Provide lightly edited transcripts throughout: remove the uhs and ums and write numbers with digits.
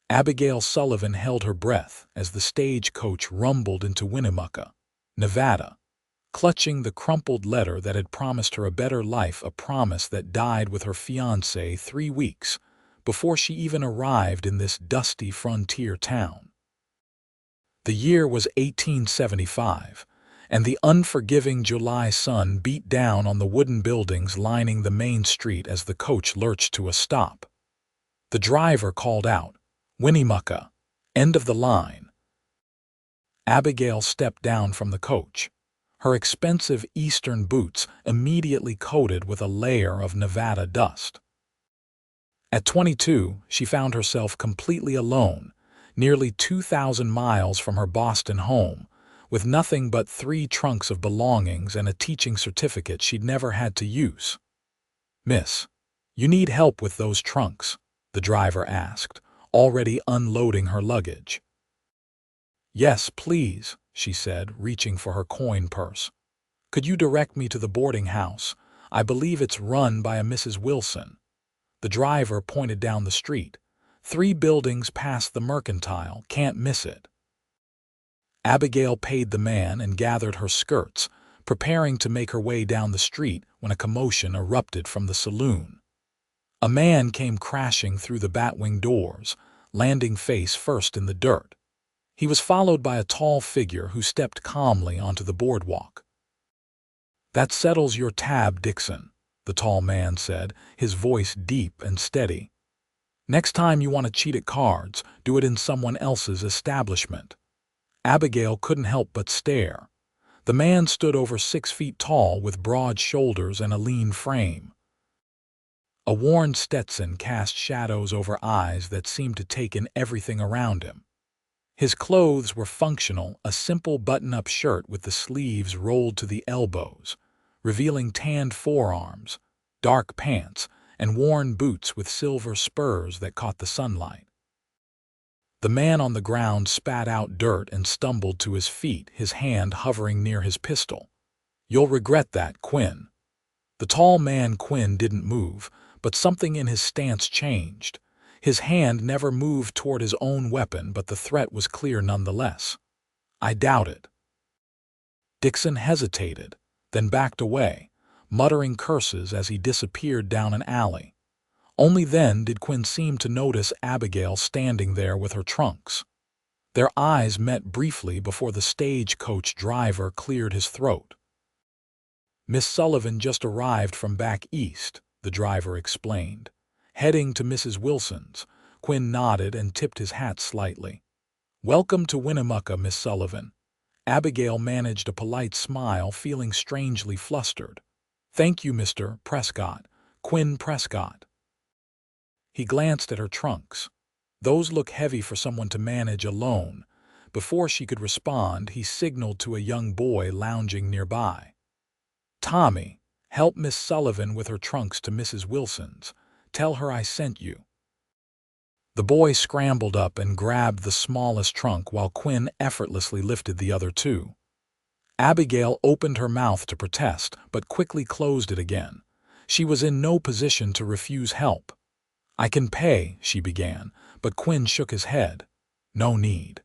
Abigail Sullivan held her breath as the stagecoach rumbled into Winnemucca, Nevada, clutching the crumpled letter that had promised her a better life, a promise that died with her fiancé 3 weeks before she even arrived in this dusty frontier town. The year was 1875, and the unforgiving July sun beat down on the wooden buildings lining the main street as the coach lurched to a stop. The driver called out, "Winnemucca, end of the line." Abigail stepped down from the coach, her expensive Eastern boots immediately coated with a layer of Nevada dust. At 22, she found herself completely alone, nearly 2,000 miles from her Boston home, with nothing but 3 trunks of belongings and a teaching certificate she'd never had to use. "Miss, you need help with those trunks?" the driver asked, already unloading her luggage. "Yes, please," she said, reaching for her coin purse. "Could you direct me to the boarding house? I believe it's run by a Mrs. Wilson." The driver pointed down the street. 3 buildings past the Mercantile, can't miss it. Abigail paid the man and gathered her skirts, preparing to make her way down the street when a commotion erupted from the saloon. A man came crashing through the batwing doors, landing face first in the dirt. He was followed by a tall figure who stepped calmly onto the boardwalk. "That settles your tab, Dixon," the tall man said, his voice deep and steady. "Next time you want to cheat at cards, do it in someone else's establishment." Abigail couldn't help but stare. The man stood over 6 feet tall with broad shoulders and a lean frame. A worn Stetson cast shadows over eyes that seemed to take in everything around him. His clothes were functional, a simple button-up shirt with the sleeves rolled to the elbows, revealing tanned forearms, dark pants, and worn boots with silver spurs that caught the sunlight. The man on the ground spat out dirt and stumbled to his feet, his hand hovering near his pistol. "You'll regret that, Quinn." The tall man Quinn didn't move, but something in his stance changed. His hand never moved toward his own weapon, but the threat was clear nonetheless. "I doubt it." Dixon hesitated, then backed away, muttering curses as he disappeared down an alley. Only then did Quinn seem to notice Abigail standing there with her trunks. Their eyes met briefly before the stagecoach driver cleared his throat. "Miss Sullivan just arrived from back east," the driver explained. "Heading to Mrs. Wilson's." Quinn nodded and tipped his hat slightly. "Welcome to Winnemucca, Miss Sullivan." Abigail managed a polite smile, feeling strangely flustered. "Thank you, Mr. Prescott. Quinn Prescott." He glanced at her trunks. "Those look heavy for someone to manage alone." Before she could respond, he signaled to a young boy lounging nearby. "Tommy, help Miss Sullivan with her trunks to Mrs. Wilson's. Tell her I sent you." The boy scrambled up and grabbed the smallest trunk while Quinn effortlessly lifted the other 2. Abigail opened her mouth to protest, but quickly closed it again. She was in no position to refuse help. "I can pay," she began, but Quinn shook his head. "No need.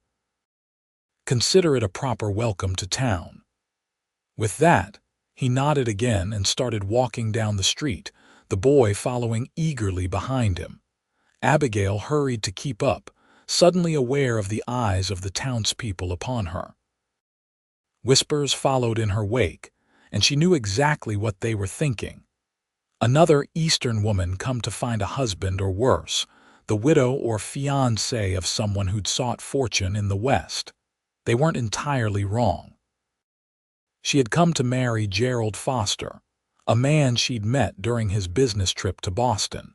Consider it a proper welcome to town." With that, he nodded again and started walking down the street, the boy following eagerly behind him. Abigail hurried to keep up, suddenly aware of the eyes of the townspeople upon her. Whispers followed in her wake, and she knew exactly what they were thinking. Another Eastern woman come to find a husband, or worse, the widow or fiancé of someone who'd sought fortune in the West. They weren't entirely wrong. She had come to marry Gerald Foster, a man she'd met during his business trip to Boston.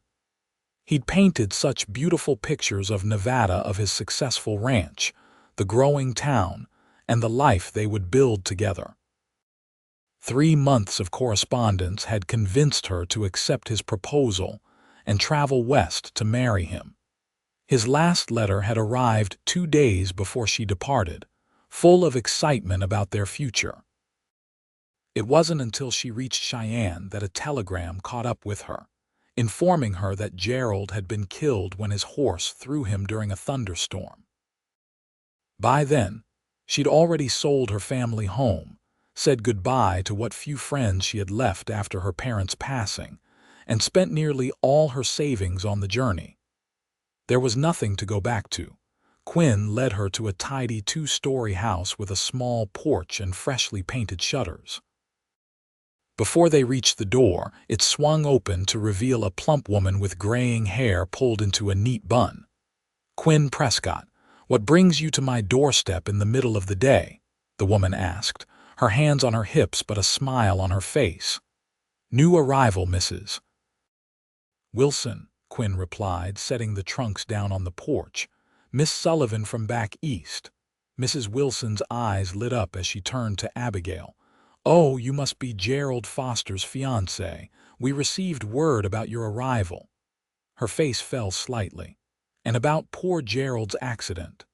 He'd painted such beautiful pictures of Nevada, of his successful ranch, the growing town, and the life they would build together. 3 months of correspondence had convinced her to accept his proposal and travel west to marry him. His last letter had arrived 2 days before she departed, full of excitement about their future. It wasn't until she reached Cheyenne that a telegram caught up with her. informing her that Gerald had been killed when his horse threw him during a thunderstorm. By then, she'd already sold her family home, said goodbye to what few friends she had left after her parents' passing, and spent nearly all her savings on the journey. There was nothing to go back to. Quinn led her to a tidy two-story house with a small porch and freshly painted shutters. Before they reached the door, it swung open to reveal a plump woman with graying hair pulled into a neat bun. "Quinn Prescott, what brings you to my doorstep in the middle of the day?" the woman asked, her hands on her hips but a smile on her face. "New arrival, Mrs. Wilson," Quinn replied, setting the trunks down on the porch. "Miss Sullivan from back east." Mrs. Wilson's eyes lit up as she turned to Abigail. "Oh, you must be Gerald Foster's fiancé. We received word about your arrival." Her face fell slightly. "And about poor Gerald's accident."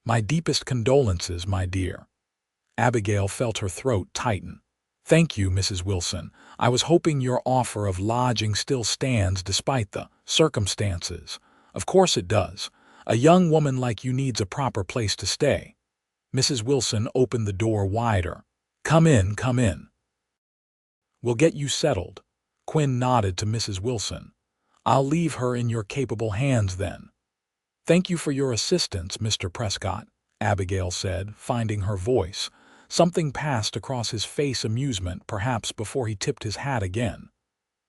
"My deepest condolences, my dear." Abigail felt her throat tighten. "Thank you, Mrs. Wilson. I was hoping your offer of lodging still stands despite the circumstances." "Of course it does. A young woman like you needs a proper place to stay." Mrs. Wilson opened the door wider. Come in, come in." "We'll get you settled." Quinn nodded to Mrs. Wilson. "I'll leave her in your capable hands then." "Thank you for your assistance, Mr. Prescott," Abigail said, finding her voice. Something passed across his face, amusement, perhaps, before he tipped his hat again.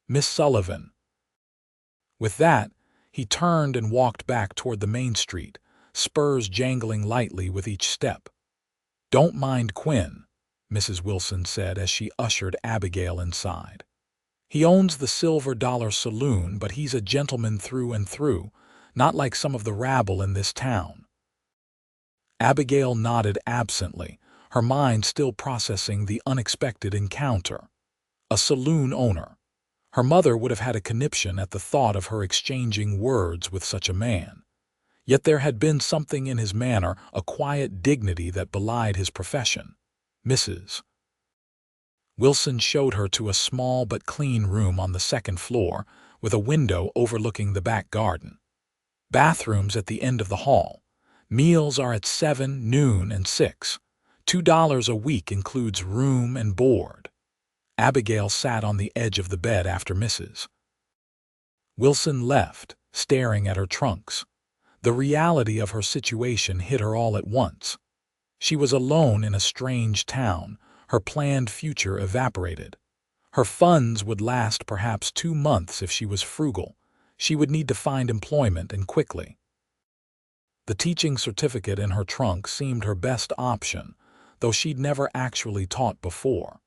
"Miss Sullivan." With that, he turned and walked back toward the main street, spurs jangling lightly with each step. "Don't mind Quinn," Mrs. Wilson said as she ushered Abigail inside. "He owns the Silver Dollar Saloon, but he's a gentleman through and through, not like some of the rabble in this town." Abigail nodded absently, her mind still processing the unexpected encounter. A saloon owner. Her mother would have had a conniption at the thought of her exchanging words with such a man. Yet there had been something in his manner, a quiet dignity that belied his profession. Mrs. Wilson showed her to a small but clean room on the second floor, with a window overlooking the back garden. Bathrooms at the end of the hall. Meals are at 7, noon, and 6. $2 a week includes room and board. Abigail sat on the edge of the bed after Mrs. Wilson left, staring at her trunks. The reality of her situation hit her all at once. She was alone in a strange town, her planned future evaporated. Her funds would last perhaps 2 months if she was frugal. She would need to find employment, and quickly. The teaching certificate in her trunk seemed her best option, though she'd never actually taught before.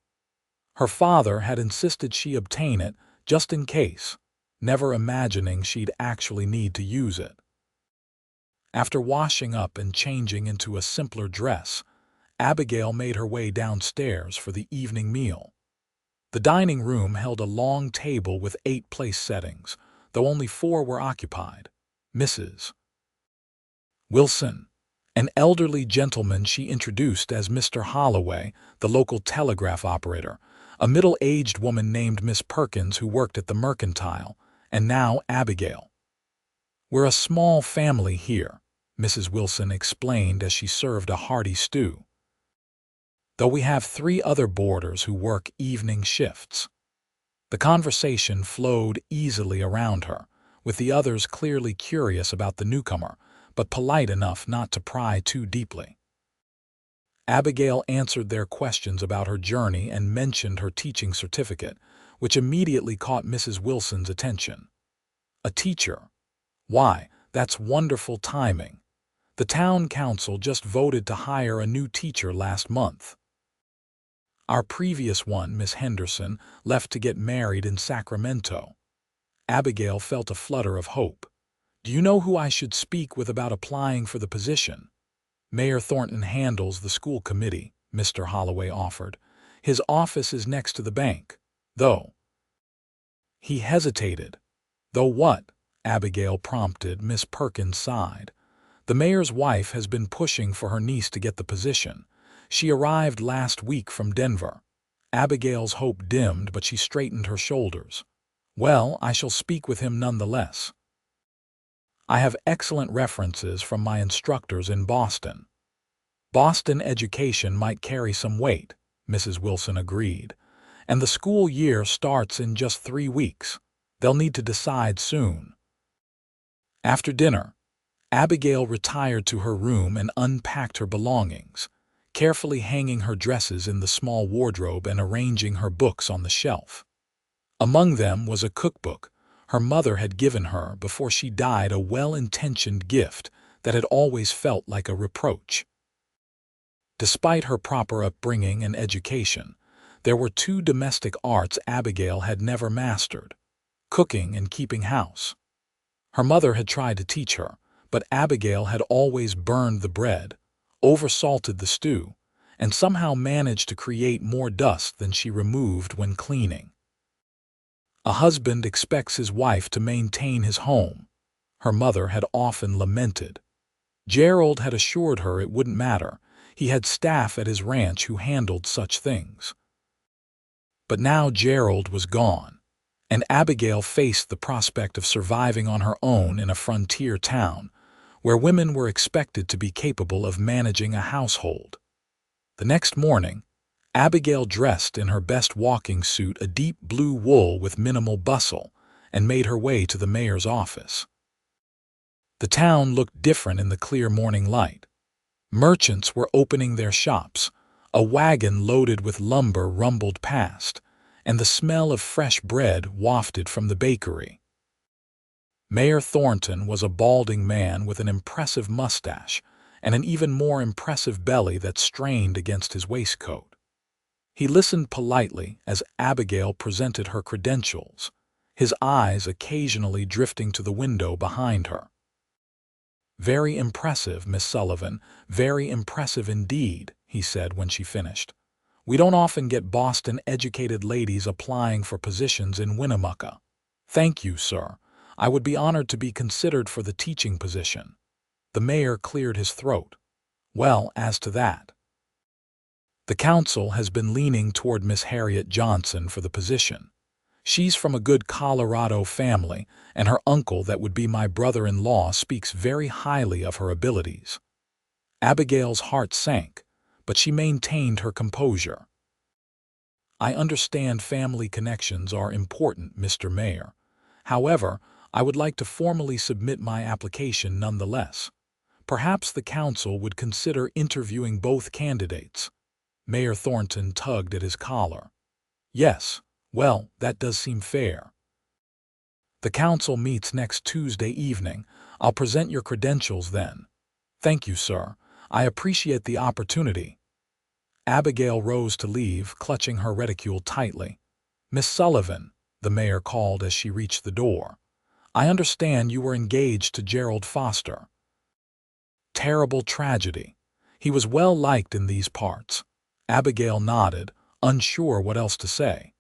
Her father had insisted she obtain it just in case, never imagining she'd actually need to use it. After washing up and changing into a simpler dress, Abigail made her way downstairs for the evening meal. The dining room held a long table with 8 place settings, though only 4 were occupied. Mrs. Wilson, an elderly gentleman she introduced as Mr. Holloway, the local telegraph operator, a middle-aged woman named Miss Perkins who worked at the Mercantile, and now Abigail. "We're a small family here," Mrs. Wilson explained as she served a hearty stew. "Though we have 3 other boarders who work evening shifts." The conversation flowed easily around her, with the others clearly curious about the newcomer, but polite enough not to pry too deeply. Abigail answered their questions about her journey and mentioned her teaching certificate, which immediately caught Mrs. Wilson's attention. "A teacher? Why, that's wonderful timing. The town council just voted to hire a new teacher last month. Our previous one, Miss Henderson, left to get married in Sacramento." Abigail felt a flutter of hope. "Do you know who I should speak with about applying for the position?" "Mayor Thornton handles the school committee," Mr. Holloway offered. "His office is next to the bank, though." He hesitated. "Though what?" Abigail prompted. Miss Perkins sighed. "The mayor's wife has been pushing for her niece to get the position. She arrived last week from Denver." Abigail's hope dimmed, but she straightened her shoulders. Well, I shall speak with him nonetheless. I have excellent references from my instructors in Boston. Boston education might carry some weight, Mrs. Wilson agreed. And the school year starts in just 3 weeks. They'll need to decide soon. After dinner, Abigail retired to her room and unpacked her belongings, carefully hanging her dresses in the small wardrobe and arranging her books on the shelf. Among them was a cookbook her mother had given her before she died, a well-intentioned gift that had always felt like a reproach. Despite her proper upbringing and education, there were 2 domestic arts Abigail had never mastered: cooking and keeping house. Her mother had tried to teach her, but Abigail had always burned the bread, oversalted the stew, and somehow managed to create more dust than she removed when cleaning. A husband expects his wife to maintain his home, her mother had often lamented. Gerald had assured her it wouldn't matter. He had staff at his ranch who handled such things. But now Gerald was gone, and Abigail faced the prospect of surviving on her own in a frontier town, where women were expected to be capable of managing a household. The next morning, Abigail dressed in her best walking suit, a deep blue wool with minimal bustle, and made her way to the mayor's office. The town looked different in the clear morning light. Merchants were opening their shops, a wagon loaded with lumber rumbled past, and the smell of fresh bread wafted from the bakery. Mayor Thornton was a balding man with an impressive mustache and an even more impressive belly that strained against his waistcoat. He listened politely as Abigail presented her credentials, his eyes occasionally drifting to the window behind her. "Very impressive, Miss Sullivan, very impressive indeed," he said when she finished. "We don't often get Boston-educated ladies applying for positions in Winnemucca." "Thank you, sir. I would be honored to be considered for the teaching position." The mayor cleared his throat. "Well, as to that, the council has been leaning toward Miss Harriet Johnson for the position. She's from a good Colorado family, and her uncle, that would be my brother-in-law, speaks very highly of her abilities." Abigail's heart sank, but she maintained her composure. "I understand family connections are important, Mr. Mayor. However, I would like to formally submit my application nonetheless. Perhaps the council would consider interviewing both candidates." Mayor Thornton tugged at his collar. "Yes, well, that does seem fair. The council meets next Tuesday evening. I'll present your credentials then." "Thank you, sir. I appreciate the opportunity." Abigail rose to leave, clutching her reticule tightly. "Miss Sullivan," the mayor called as she reached the door, "I understand you were engaged to Gerald Foster." "Terrible tragedy. He was well liked in these parts." Abigail nodded, unsure what else to say.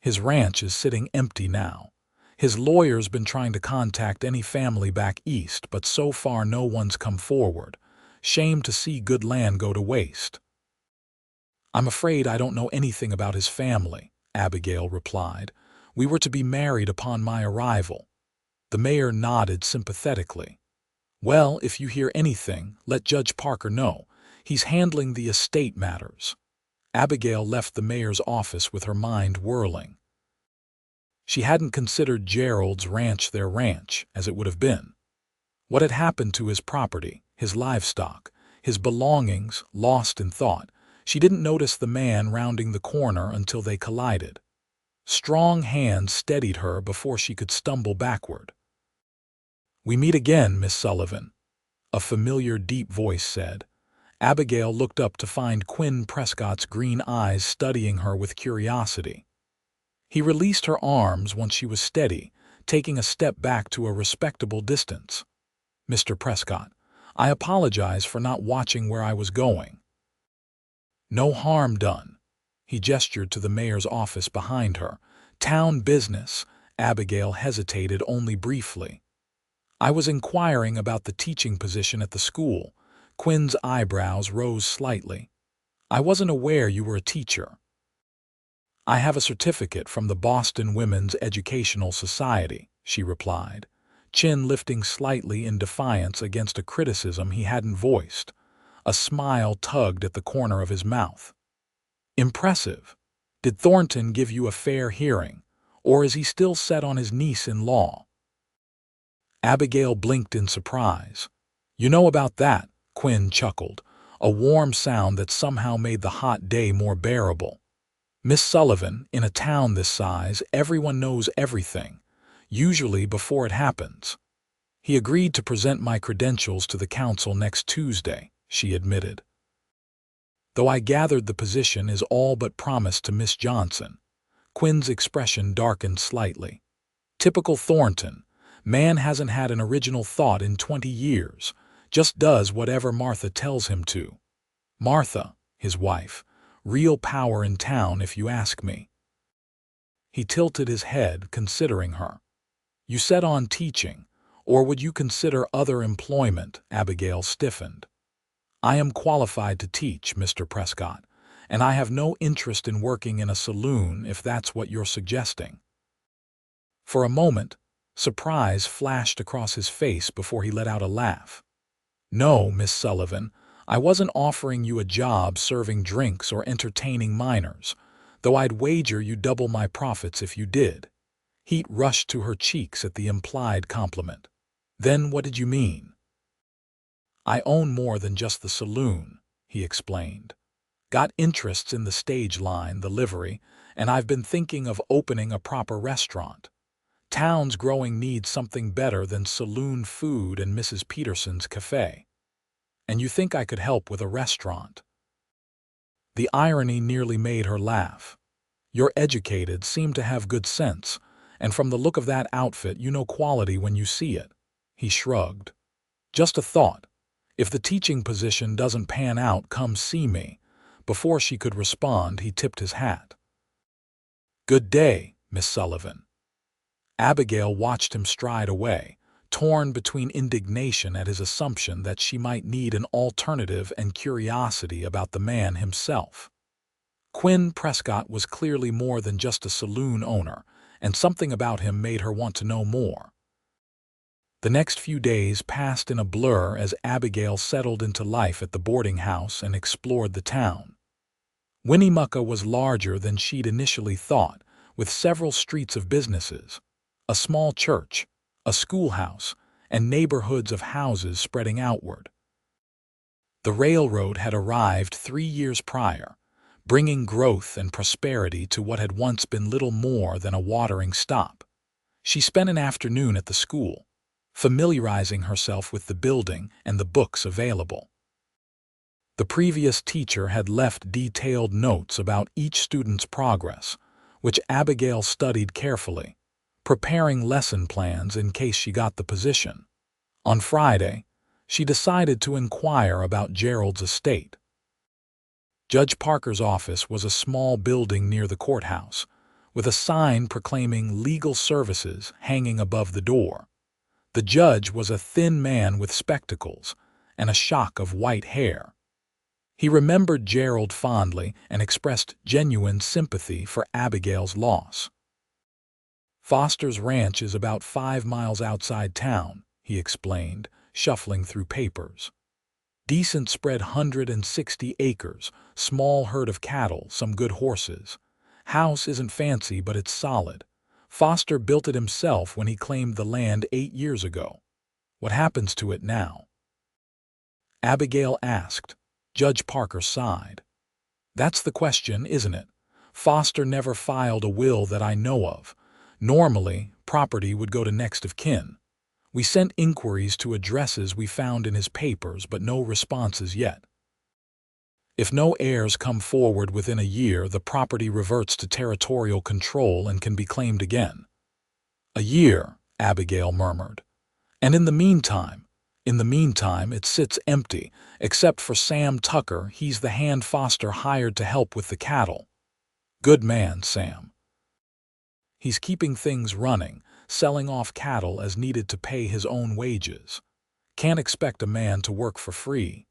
"His ranch is sitting empty now. His lawyer's been trying to contact any family back east, but so far no one's come forward. Shame to see good land go to waste." "I'm afraid I don't know anything about his family," Abigail replied. "We were to be married upon my arrival." The mayor nodded sympathetically. "Well, if you hear anything, let Judge Parker know. He's handling the estate matters." Abigail left the mayor's office with her mind whirling. She hadn't considered Gerald's ranch their ranch, as it would have been. What had happened to his property, his livestock, his belongings, lost in thought? She didn't notice the man rounding the corner until they collided. Strong hands steadied her before she could stumble backward. "We meet again, Miss Sullivan," a familiar deep voice said. Abigail looked up to find Quinn Prescott's green eyes studying her with curiosity. He released her arms once she was steady, taking a step back to a respectable distance. "Mr. Prescott, I apologize for not watching where I was going." "No harm done." He gestured to the mayor's office behind her. "Town business." Abigail hesitated only briefly. "I was inquiring about the teaching position at the school." Quinn's eyebrows rose slightly. "I wasn't aware you were a teacher." I have a certificate from the Boston Women's Educational Society, she replied, chin lifting slightly in defiance against a criticism he hadn't voiced. A smile tugged at the corner of his mouth. Impressive. Did Thornton give you a fair hearing, or is he still set on his niece-in-law? Abigail blinked in surprise. You know about that, Quinn chuckled, a warm sound that somehow made the hot day more bearable. Miss Sullivan, in a town this size, everyone knows everything, usually before it happens. He agreed to present my credentials to the council next Tuesday, she admitted. Though I gathered the position is all but promised to Miss Johnson. Quinn's expression darkened slightly. Typical Thornton. Man hasn't had an original thought in 20 years, just does whatever Martha tells him to. Martha, his wife, real power in town if you ask me. He tilted his head, considering her. You set on teaching, or would you consider other employment? Abigail stiffened. I am qualified to teach, Mr. Prescott, and I have no interest in working in a saloon if that's what you're suggesting. For a moment, surprise flashed across his face before he let out a laugh. No, Miss Sullivan, I wasn't offering you a job serving drinks or entertaining minors, though I'd wager you double my profits if you did. Heat rushed to her cheeks at the implied compliment. Then what did you mean? I own more than just the saloon, he explained. Got interests in the stage line, the livery, and I've been thinking of opening a proper restaurant. Town's growing needs something better than saloon food and Mrs. Peterson's cafe. And you think I could help with a restaurant? The irony nearly made her laugh. You're educated, seem to have good sense, and from the look of that outfit you know quality when you see it. He shrugged. Just a thought. If the teaching position doesn't pan out, come see me. Before she could respond, he tipped his hat. Good day, Miss Sullivan. Abigail watched him stride away, torn between indignation at his assumption that she might need an alternative and curiosity about the man himself. Quinn Prescott was clearly more than just a saloon owner, and something about him made her want to know more. The next few days passed in a blur as Abigail settled into life at the boarding house and explored the town. Winnemucca was larger than she'd initially thought, with several streets of businesses, a small church, a schoolhouse, and neighborhoods of houses spreading outward. The railroad had arrived 3 years prior, bringing growth and prosperity to what had once been little more than a watering stop. She spent an afternoon at the school, familiarizing herself with the building and the books available. The previous teacher had left detailed notes about each student's progress, which Abigail studied carefully, preparing lesson plans in case she got the position. On Friday, she decided to inquire about Gerald's estate. Judge Parker's office was a small building near the courthouse, with a sign proclaiming legal services hanging above the door. The judge was a thin man with spectacles and a shock of white hair. He remembered Gerald fondly and expressed genuine sympathy for Abigail's loss. Foster's ranch is about 5 miles outside town, he explained, shuffling through papers. Decent spread 160 acres, small herd of cattle, some good horses. House isn't fancy, but it's solid. Foster built it himself when he claimed the land 8 years ago. What happens to it now? Abigail asked. Judge Parker sighed. That's the question, isn't it? Foster never filed a will that I know of. Normally, property would go to next of kin. We sent inquiries to addresses we found in his papers, but no responses yet. If no heirs come forward within a year, the property reverts to territorial control and can be claimed again. A year, Abigail murmured. And in the meantime, it sits empty, except for Sam Tucker. He's the hand Foster hired to help with the cattle. Good man, Sam. He's keeping things running, selling off cattle as needed to pay his own wages. Can't expect a man to work for free.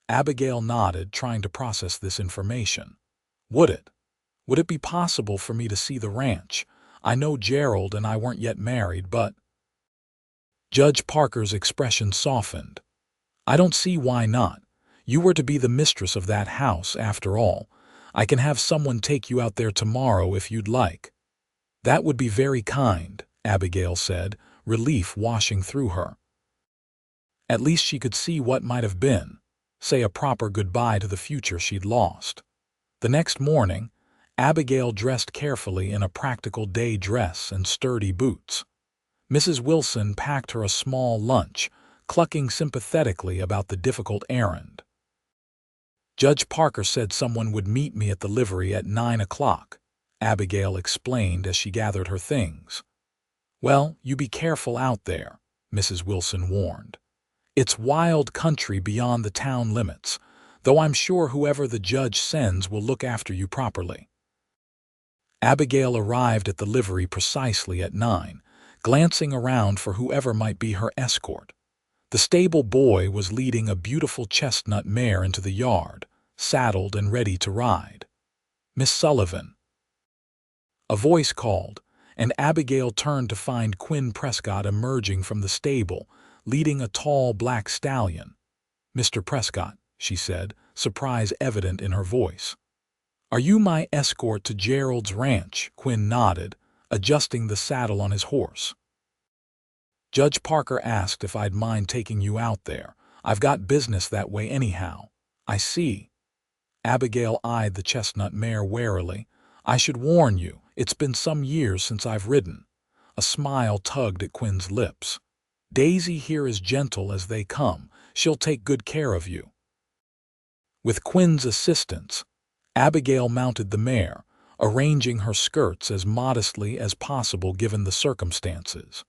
Abigail nodded, trying to process this information. Would it? Would it be possible for me to see the ranch? I know Gerald and I weren't yet married, but—" Judge Parker's expression softened. "I don't see why not. You were to be the mistress of that house, after all. I can have someone take you out there tomorrow if you'd like." "That would be very kind," Abigail said, relief washing through her. At least she could see what might have been, say a proper goodbye to the future she'd lost. The next morning, Abigail dressed carefully in a practical day dress and sturdy boots. Mrs. Wilson packed her a small lunch, clucking sympathetically about the difficult errand. "Judge Parker said someone would meet me at the livery at 9 o'clock, Abigail explained as she gathered her things. "Well, you be careful out there," Mrs. Wilson warned. "It's wild country beyond the town limits, though I'm sure whoever the judge sends will look after you properly." Abigail arrived at the livery precisely at 9, glancing around for whoever might be her escort. The stable boy was leading a beautiful chestnut mare into the yard, saddled and ready to ride. "Miss Sullivan." A voice called, and Abigail turned to find Quinn Prescott emerging from the stable, leading a tall black stallion. "Mr. Prescott," she said, surprise evident in her voice. "Are you my escort to Gerald's ranch?" Quinn nodded, adjusting the saddle on his horse. "Judge Parker asked if I'd mind taking you out there. I've got business that way anyhow." "I see." Abigail eyed the chestnut mare warily. "I should warn you, it's been some years since I've ridden." A smile tugged at Quinn's lips. "Daisy here is gentle as they come. She'll take good care of you." With Quinn's assistance, Abigail mounted the mare, arranging her skirts as modestly as possible given the circumstances.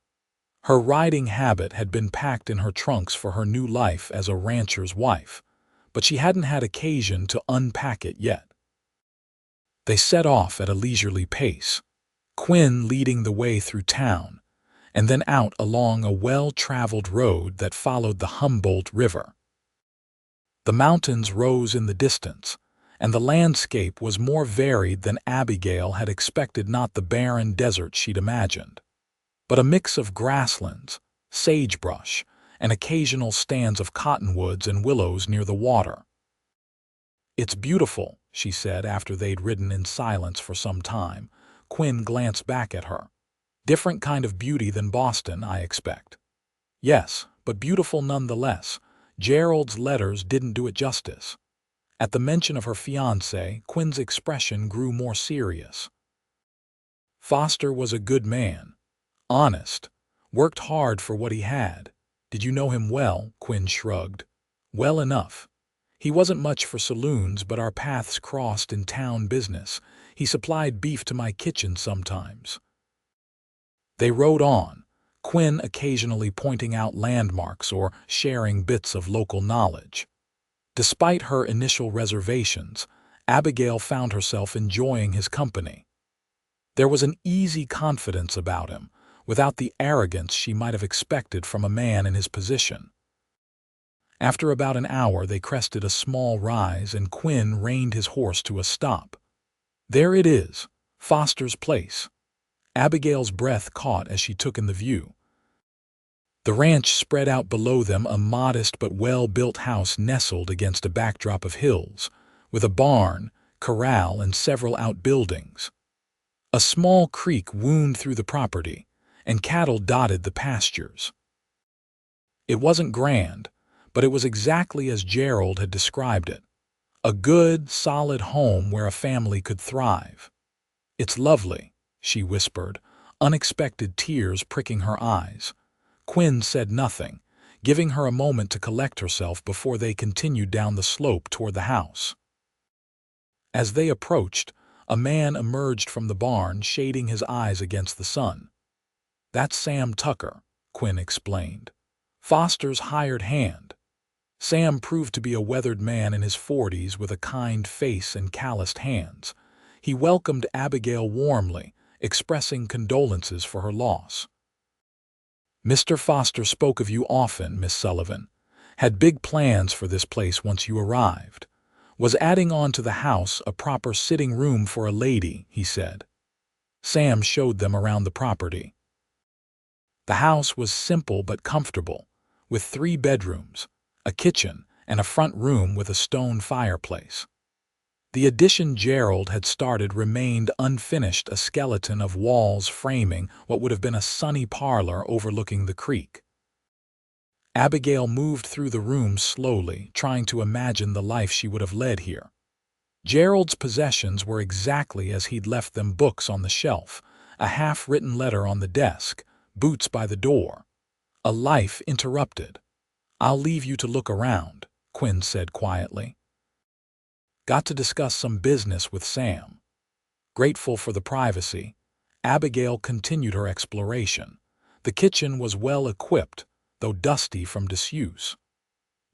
Her riding habit had been packed in her trunks for her new life as a rancher's wife, but she hadn't had occasion to unpack it yet. They set off at a leisurely pace, Quinn leading the way through town, and then out along a well-traveled road that followed the Humboldt River. The mountains rose in the distance, and the landscape was more varied than Abigail had expected, not the barren desert she'd imagined, but a mix of grasslands, sagebrush, and occasional stands of cottonwoods and willows near the water. "It's beautiful," she said after they'd ridden in silence for some time. Quinn glanced back at her. "Different kind of beauty than Boston, I expect." "Yes, but beautiful nonetheless. Gerald's letters didn't do it justice." At the mention of her fiancé, Quinn's expression grew more serious. "Foster was a good man. Honest. Worked hard for what he had." "Did you know him well?" Quinn shrugged. "Well enough. He wasn't much for saloons, but our paths crossed in town business. He supplied beef to my kitchen sometimes." They rode on, Quinn occasionally pointing out landmarks or sharing bits of local knowledge. Despite her initial reservations, Abigail found herself enjoying his company. There was an easy confidence about him, without the arrogance she might have expected from a man in his position. After about an hour they crested a small rise and Quinn reined his horse to a stop. "There it is, Foster's place." Abigail's breath caught as she took in the view. The ranch spread out below them, a modest but well-built house nestled against a backdrop of hills, with a barn, corral, and several outbuildings. A small creek wound through the property, and cattle dotted the pastures. It wasn't grand, but it was exactly as Gerald had described it. A good, solid home where a family could thrive. "It's lovely," she whispered, unexpected tears pricking her eyes. Quinn said nothing, giving her a moment to collect herself before they continued down the slope toward the house. As they approached, a man emerged from the barn, shading his eyes against the sun. "That's Sam Tucker," Quinn explained. "Foster's hired hand." Sam proved to be a weathered man in his 40s with a kind face and calloused hands. He welcomed Abigail warmly, expressing condolences for her loss. "Mr. Foster spoke of you often, Miss Sullivan. Had big plans for this place once you arrived. Was adding on to the house a proper sitting room for a lady, he said. Sam showed them around the property. The house was simple but comfortable, with 3 bedrooms, a kitchen, and a front room with a stone fireplace. The addition Gerald had started remained unfinished, a skeleton of walls framing what would have been a sunny parlor overlooking the creek. Abigail moved through the room slowly, trying to imagine the life she would have led here. Gerald's possessions were exactly as he'd left them: books on the shelf, a half-written letter on the desk, boots by the door. A life interrupted. "I'll leave you to look around," Quinn said quietly. "Got to discuss some business with Sam." Grateful for the privacy, Abigail continued her exploration. The kitchen was well equipped, though dusty from disuse.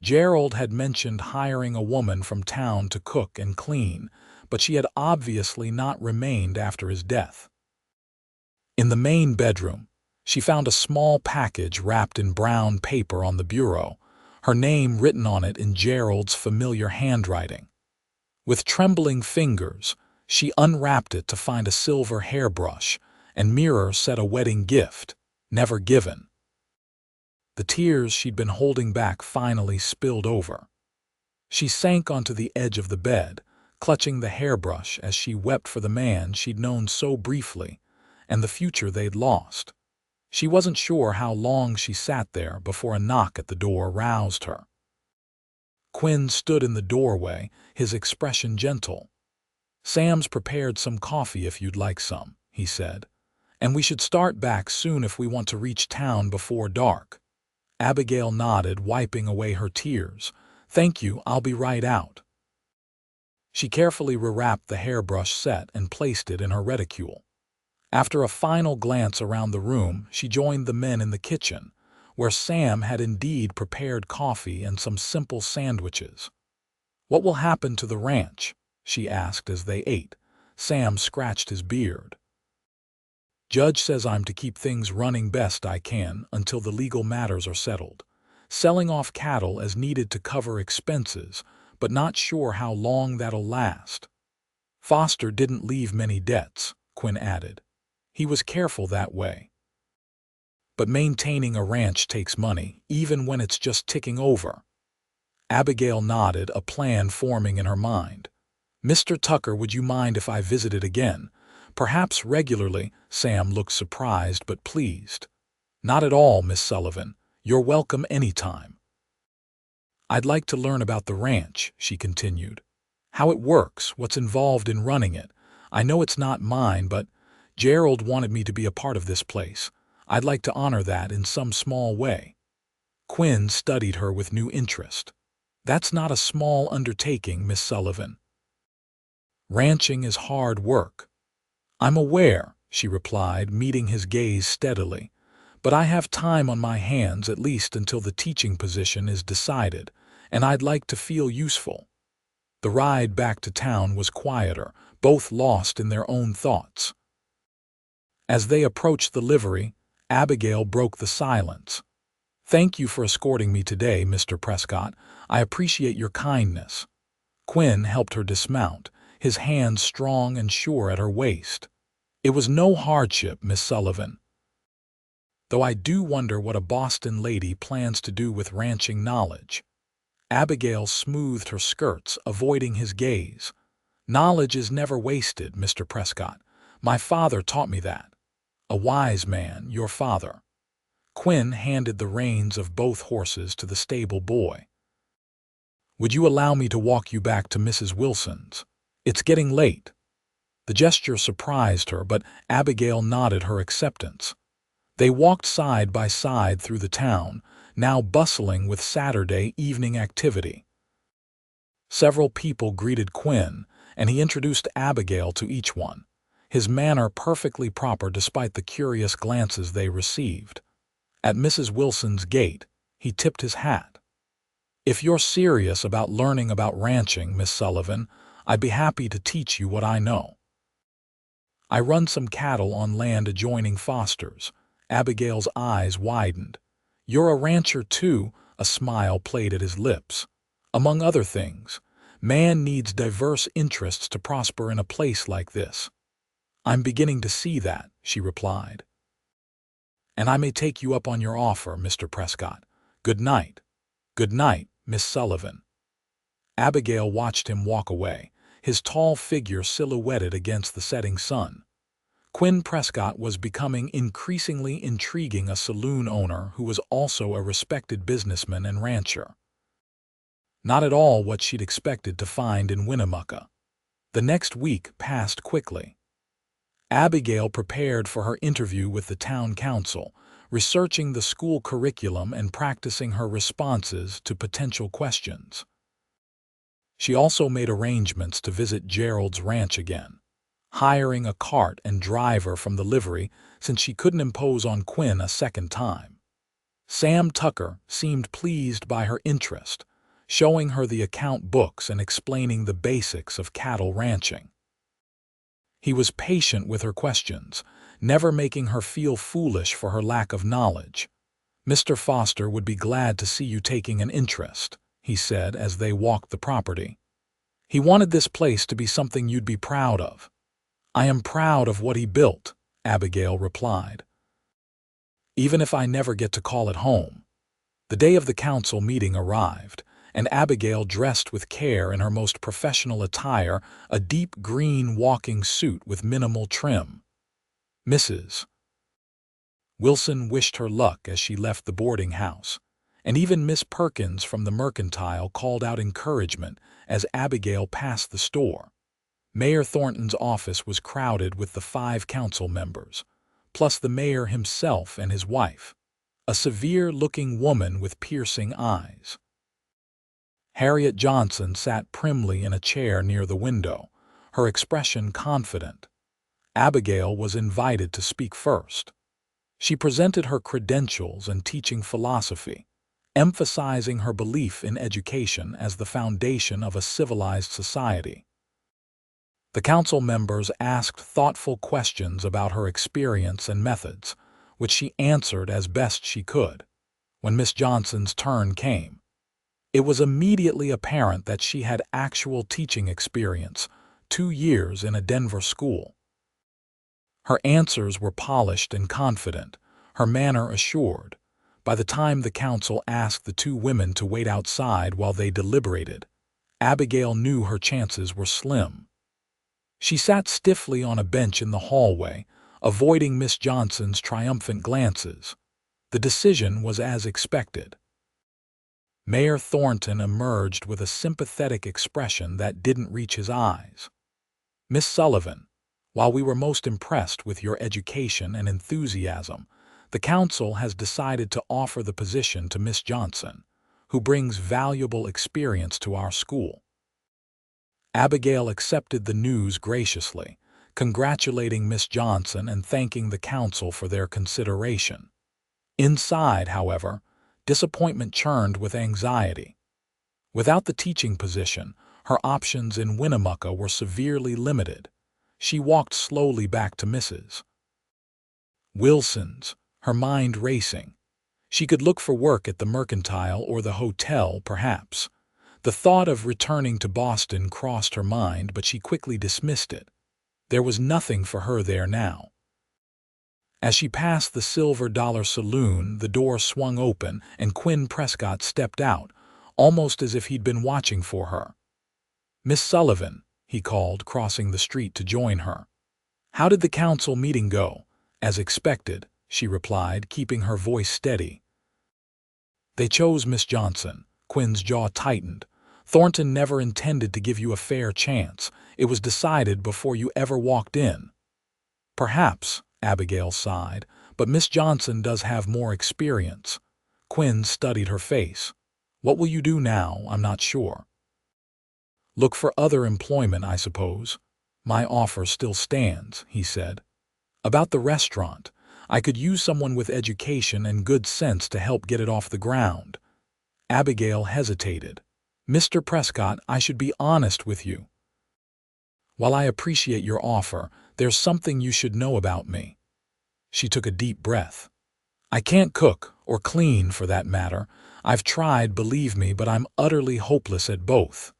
Gerald had mentioned hiring a woman from town to cook and clean, but she had obviously not remained after his death. In the main bedroom, she found a small package wrapped in brown paper on the bureau, her name written on it in Gerald's familiar handwriting. With trembling fingers, she unwrapped it to find a silver hairbrush and mirror set a wedding gift, never given. The tears she'd been holding back finally spilled over. She sank onto the edge of the bed, clutching the hairbrush as she wept for the man she'd known so briefly and the future they'd lost. She wasn't sure how long she sat there before a knock at the door roused her. Quinn stood in the doorway, his expression gentle. "Sam's prepared some coffee if you'd like some," he said. "And we should start back soon if we want to reach town before dark." Abigail nodded, wiping away her tears. "Thank you, I'll be right out." She carefully rewrapped the hairbrush set and placed it in her reticule. After a final glance around the room, she joined the men in the kitchen, where Sam had indeed prepared coffee and some simple sandwiches. "What will happen to the ranch?" she asked as they ate. Sam scratched his beard. "Judge says I'm to keep things running best I can until the legal matters are settled. Selling off cattle as needed to cover expenses, but not sure how long that'll last." "Foster didn't leave many debts," Quinn added. "He was careful that way." "But maintaining a ranch takes money, even when it's just ticking over." Abigail nodded, a plan forming in her mind. "Mr. Tucker, would you mind if I visited again? Perhaps regularly." Sam looked surprised but pleased. "Not at all, Miss Sullivan. You're welcome anytime." "I'd like to learn about the ranch," she continued. "How it works, what's involved in running it. I know it's not mine, but Gerald wanted me to be a part of this place. I'd like to honor that in some small way." Quinn studied her with new interest. "That's not a small undertaking, Miss Sullivan. Ranching is hard work." "I'm aware," she replied, meeting his gaze steadily. "But I have time on my hands at least until the teaching position is decided, and I'd like to feel useful." The ride back to town was quieter, both lost in their own thoughts. As they approached the livery, Abigail broke the silence. "Thank you for escorting me today, Mr. Prescott. I appreciate your kindness." Quinn helped her dismount, his hands strong and sure at her waist. "It was no hardship, Miss Sullivan. Though I do wonder what a Boston lady plans to do with ranching knowledge." Abigail smoothed her skirts, avoiding his gaze. "Knowledge is never wasted, Mr. Prescott. My father taught me that. A wise man, your father." Quinn handed the reins of both horses to the stable boy. "Would you allow me to walk you back to Mrs. Wilson's? It's getting late." The gesture surprised her, but Abigail nodded her acceptance. They walked side by side through the town, now bustling with Saturday evening activity. Several people greeted Quinn, and he introduced Abigail to each one, his manner perfectly proper despite the curious glances they received. At Mrs. Wilson's gate, he tipped his hat. "If you're serious about learning about ranching, Miss Sullivan, I'd be happy to teach you what I know. I run some cattle on land adjoining Foster's." Abigail's eyes widened. "You're a rancher too?" A smile played at his lips. "Among other things. Man needs diverse interests to prosper in a place like this. I'm beginning to see that, she replied. And I may take you up on your offer, Mr. Prescott. Good night. Good night, Miss Sullivan. Abigail watched him walk away, his tall figure silhouetted against the setting sun. Quinn Prescott was becoming increasingly intriguing, a saloon owner who was also a respected businessman and rancher. Not at all what she'd expected to find in Winnemucca. The next week passed quickly. Abigail prepared for her interview with the town council, researching the school curriculum and practicing her responses to potential questions. She also made arrangements to visit Gerald's ranch again, hiring a cart and driver from the livery since she couldn't impose on Quinn a second time. Sam Tucker seemed pleased by her interest, showing her the account books and explaining the basics of cattle ranching. He was patient with her questions, never making her feel foolish for her lack of knowledge. "Mr. Foster would be glad to see you taking an interest," he said as they walked the property. "He wanted this place to be something you'd be proud of." "I am proud of what he built," Abigail replied, "even if I never get to call it home." The day of the council meeting arrived, and Abigail dressed with care in her most professional attire, a deep green walking suit with minimal trim. Mrs. Wilson wished her luck as she left the boarding house, and even Miss Perkins from the Mercantile called out encouragement as Abigail passed the store. Mayor Thornton's office was crowded with the 5 council members, plus the mayor himself and his wife, a severe-looking woman with piercing eyes. Harriet Johnson sat primly in a chair near the window, her expression confident. Abigail was invited to speak first. She presented her credentials and teaching philosophy, emphasizing her belief in education as the foundation of a civilized society. The council members asked thoughtful questions about her experience and methods, which she answered as best she could. When Miss Johnson's turn came, it was immediately apparent that she had actual teaching experience, 2 years in a Denver school. Her answers were polished and confident, her manner assured. By the time the council asked the 2 women to wait outside while they deliberated, Abigail knew her chances were slim. She sat stiffly on a bench in the hallway, avoiding Miss Johnson's triumphant glances. The decision was as expected. Mayor Thornton emerged with a sympathetic expression that didn't reach his eyes. "Miss Sullivan, while we were most impressed with your education and enthusiasm, the council has decided to offer the position to Miss Johnson, who brings valuable experience to our school." Abigail accepted the news graciously, congratulating Miss Johnson and thanking the council for their consideration. Inside, however, disappointment churned with anxiety. Without the teaching position, her options in Winnemucca were severely limited. She walked slowly back to Mrs. Wilson's, her mind racing. She could look for work at the Mercantile or the hotel, perhaps. The thought of returning to Boston crossed her mind, but she quickly dismissed it. There was nothing for her there now. As she passed the Silver Dollar Saloon, the door swung open and Quinn Prescott stepped out, almost as if he'd been watching for her. "Miss Sullivan," he called, crossing the street to join her. "How did the council meeting go?" "As expected," she replied, keeping her voice steady. "They chose Miss Johnson." Quinn's jaw tightened. "Thornton never intended to give you a fair chance. It was decided before you ever walked in." "Perhaps," Abigail sighed, "but Miss Johnson does have more experience." Quinn studied her face. "What will you do now? I'm not sure." "Look for other employment, I suppose." "My offer still stands," he said. "About the restaurant, I could use someone with education and good sense to help get it off the ground." Abigail hesitated. "Mr. Prescott, I should be honest with you. While I appreciate your offer, there's something you should know about me." She took a deep breath. "I can't cook, or clean for that matter. I've tried, believe me, but I'm utterly hopeless at both."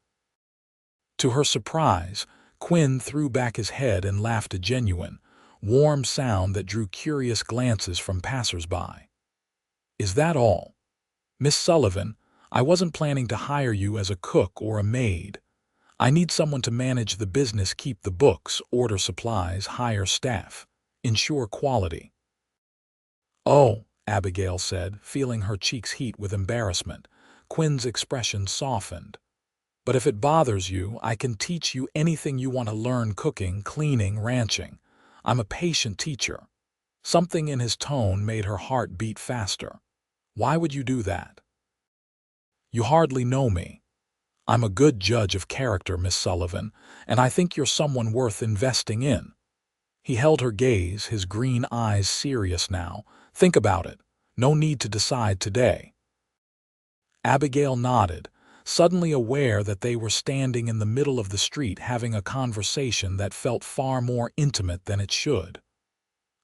To her surprise, Quinn threw back his head and laughed a genuine, warm sound that drew curious glances from passers-by. "Is that all? Miss Sullivan, I wasn't planning to hire you as a cook or a maid. I need someone to manage the business, keep the books, order supplies, hire staff, ensure quality." "Oh," Abigail said, feeling her cheeks heat with embarrassment. Quinn's expression softened. "But if it bothers you, I can teach you anything you want to learn: cooking, cleaning, ranching. I'm a patient teacher." Something in his tone made her heart beat faster. "Why would you do that?" "You hardly know me. I'm a good judge of character, Miss Sullivan, and I think you're someone worth investing in." He held her gaze, his green eyes serious now. "Think about it. No need to decide today." Abigail nodded, suddenly aware that they were standing in the middle of the street having a conversation that felt far more intimate than it should.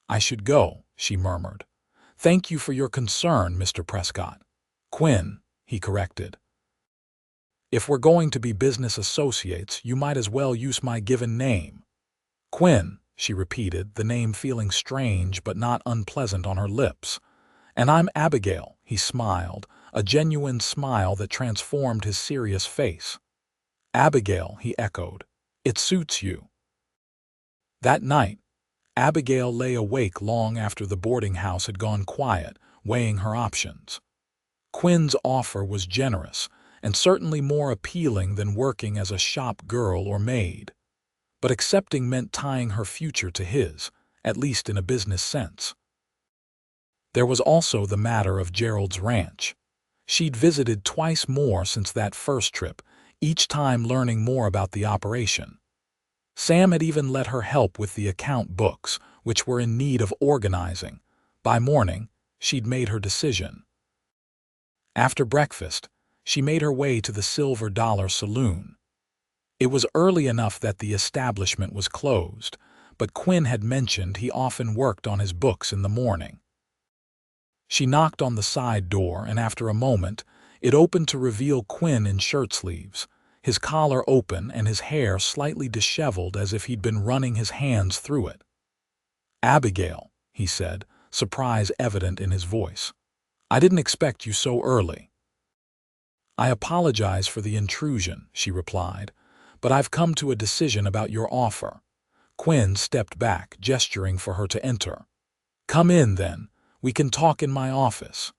"I should go," she murmured. "Thank you for your concern, Mr. Prescott." "Quinn," he corrected. "If we're going to be business associates, you might as well use my given name." "Quinn," she repeated, the name feeling strange but not unpleasant on her lips. "And I'm Abigail," he smiled, a genuine smile that transformed his serious face. "Abigail," he echoed. "It suits you." That night, Abigail lay awake long after the boarding house had gone quiet, weighing her options. Quinn's offer was generous, and certainly more appealing than working as a shop girl or maid. But accepting meant tying her future to his, at least in a business sense. There was also the matter of Gerald's ranch. She'd visited twice more since that first trip, each time learning more about the operation. Sam had even let her help with the account books, which were in need of organizing. By morning, she'd made her decision. After breakfast, she made her way to the Silver Dollar Saloon. It was early enough that the establishment was closed, but Quinn had mentioned he often worked on his books in the morning. She knocked on the side door, and after a moment, it opened to reveal Quinn in shirt sleeves, his collar open and his hair slightly disheveled as if he'd been running his hands through it. "Abigail," he said, surprise evident in his voice. "I didn't expect you so early." "I apologize for the intrusion," she replied, "but I've come to a decision about your offer." Quinn stepped back, gesturing for her to enter. "Come in, then. We can talk in my office."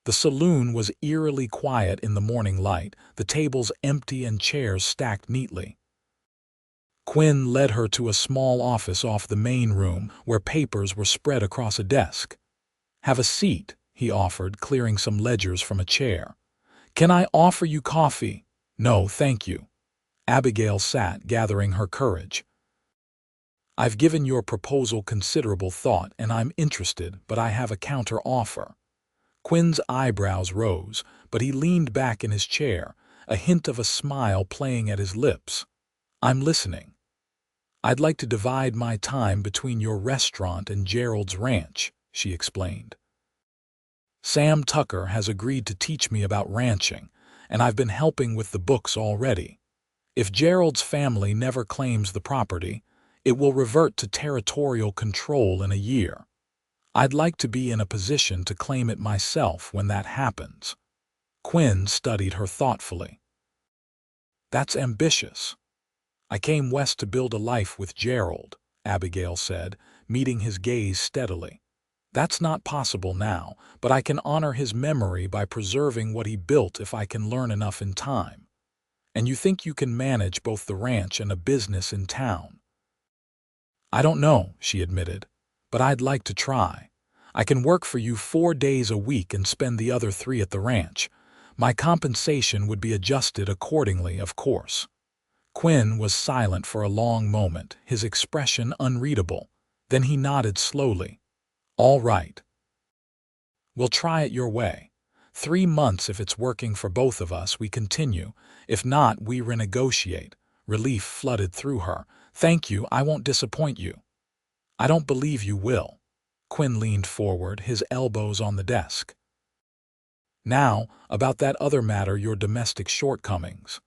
The saloon was eerily quiet in the morning light, the tables empty and chairs stacked neatly. Quinn led her to a small office off the main room where papers were spread across a desk. "Have a seat," he offered, clearing some ledgers from a chair. "Can I offer you coffee?" "No, thank you." Abigail sat, gathering her courage. "I've given your proposal considerable thought, and I'm interested, but I have a counter-offer." Quinn's eyebrows rose, but he leaned back in his chair, a hint of a smile playing at his lips. "I'm listening." "I'd like to divide my time between your restaurant and Gerald's ranch," she explained. "Sam Tucker has agreed to teach me about ranching, and I've been helping with the books already. If Gerald's family never claims the property, it will revert to territorial control in a year. I'd like to be in a position to claim it myself when that happens." Quinn studied her thoughtfully. "That's ambitious." "I came west to build a life with Gerald," Abigail said, meeting his gaze steadily. "That's not possible now, but I can honor his memory by preserving what he built if I can learn enough in time. And you think you can manage both the ranch and a business in town?" "I don't know," she admitted, "but I'd like to try. I can work for you 4 days a week and spend the other 3 at the ranch. My compensation would be adjusted accordingly, of course." Quinn was silent for a long moment, his expression unreadable. Then he nodded slowly. "All right. We'll try it your way. 3 months if it's working for both of us, we continue. If not, we renegotiate." Relief flooded through her. "Thank you, I won't disappoint you." "I don't believe you will." Quinn leaned forward, his elbows on the desk. "Now, about that other matter, your domestic shortcomings."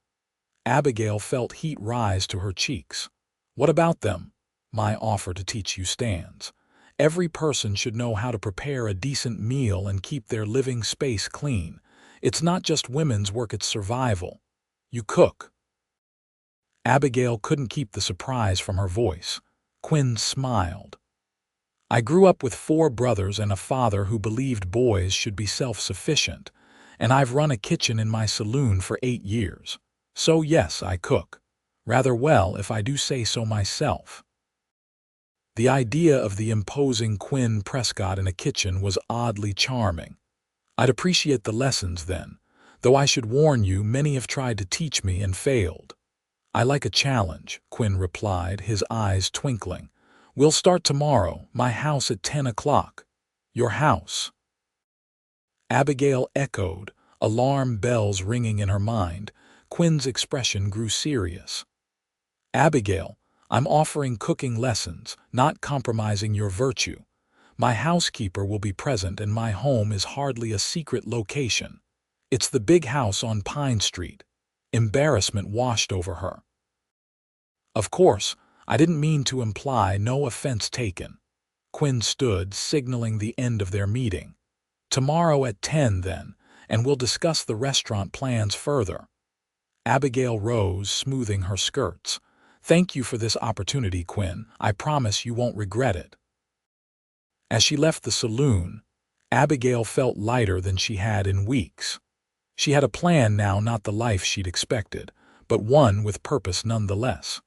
Abigail felt heat rise to her cheeks. "What about them? My offer to teach you stands. Every person should know how to prepare a decent meal and keep their living space clean. It's not just women's work, it's survival. You cook." Abigail couldn't keep the surprise from her voice. Quinn smiled. "I grew up with 4 brothers and a father who believed boys should be self-sufficient, and I've run a kitchen in my saloon for 8 years. So yes, I cook. Rather well, if I do say so myself." The idea of the imposing Quinn Prescott in a kitchen was oddly charming. "I'd appreciate the lessons then, though I should warn you many have tried to teach me and failed." "I like a challenge," Quinn replied, his eyes twinkling. "We'll start tomorrow, my house at 10 o'clock. "Your house?" Abigail echoed, alarm bells ringing in her mind. Quinn's expression grew serious. "Abigail, I'm offering cooking lessons, not compromising your virtue. My housekeeper will be present and my home is hardly a secret location. It's the big house on Pine Street." Embarrassment washed over her. "Of course, I didn't mean to imply, no offense taken." Quinn stood, signaling the end of their meeting. "Tomorrow at 10 then, and we'll discuss the restaurant plans further." Abigail rose, smoothing her skirts. "Thank you for this opportunity, Quinn. I promise you won't regret it." As she left the saloon, Abigail felt lighter than she had in weeks. She had a plan now, not the life she'd expected, but one with purpose nonetheless.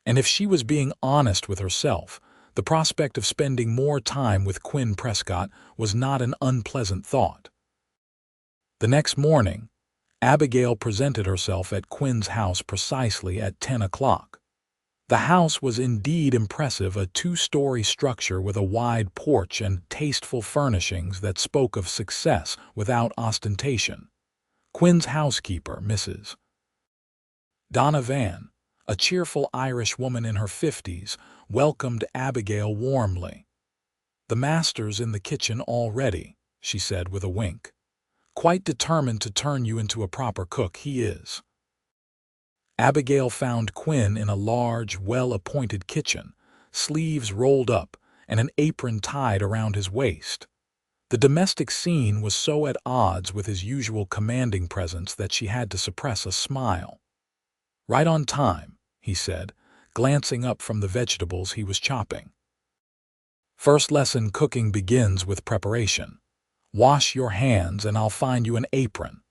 And if she was being honest with herself, the prospect of spending more time with Quinn Prescott was not an unpleasant thought. The next morning, Abigail presented herself at Quinn's house precisely at 10 o'clock. The house was indeed impressive, a 2-story structure with a wide porch and tasteful furnishings that spoke of success without ostentation. Quinn's housekeeper, Mrs. Donovan, a cheerful Irish woman in her 50s, welcomed Abigail warmly. "The master's in the kitchen already," she said with a wink. "Quite determined to turn you into a proper cook, he is." Abigail found Quinn in a large, well-appointed kitchen, sleeves rolled up and an apron tied around his waist. The domestic scene was so at odds with his usual commanding presence that she had to suppress a smile. "Right on time," he said, glancing up from the vegetables he was chopping. "First lesson cooking begins with preparation. Wash your hands and I'll find you an apron."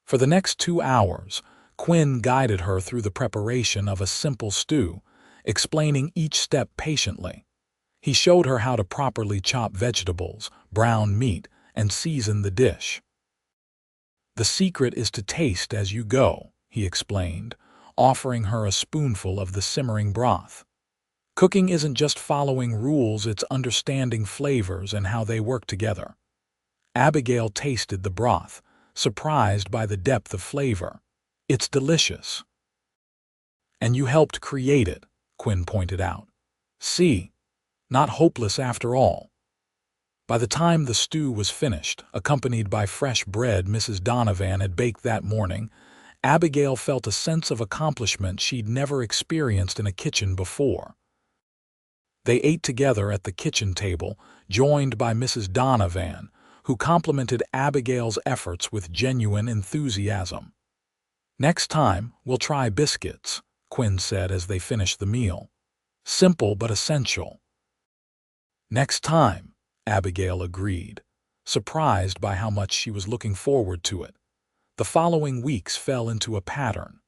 For the next 2 hours, Quinn guided her through the preparation of a simple stew, explaining each step patiently. He showed her how to properly chop vegetables, brown meat, and season the dish. "The secret is to taste as you go," he explained, offering her a spoonful of the simmering broth. "Cooking isn't just following rules, it's understanding flavors and how they work together." Abigail tasted the broth, surprised by the depth of flavor. "It's delicious." "And you helped create it," Quinn pointed out. "See, not hopeless after all." By the time the stew was finished, accompanied by fresh bread Mrs. Donovan had baked that morning, Abigail felt a sense of accomplishment she'd never experienced in a kitchen before. They ate together at the kitchen table, joined by Mrs. Donovan, who complimented Abigail's efforts with genuine enthusiasm. "Next time, we'll try biscuits," Quinn said as they finished the meal. "Simple but essential." "Next time," Abigail agreed, surprised by how much she was looking forward to it. The following weeks fell into a pattern.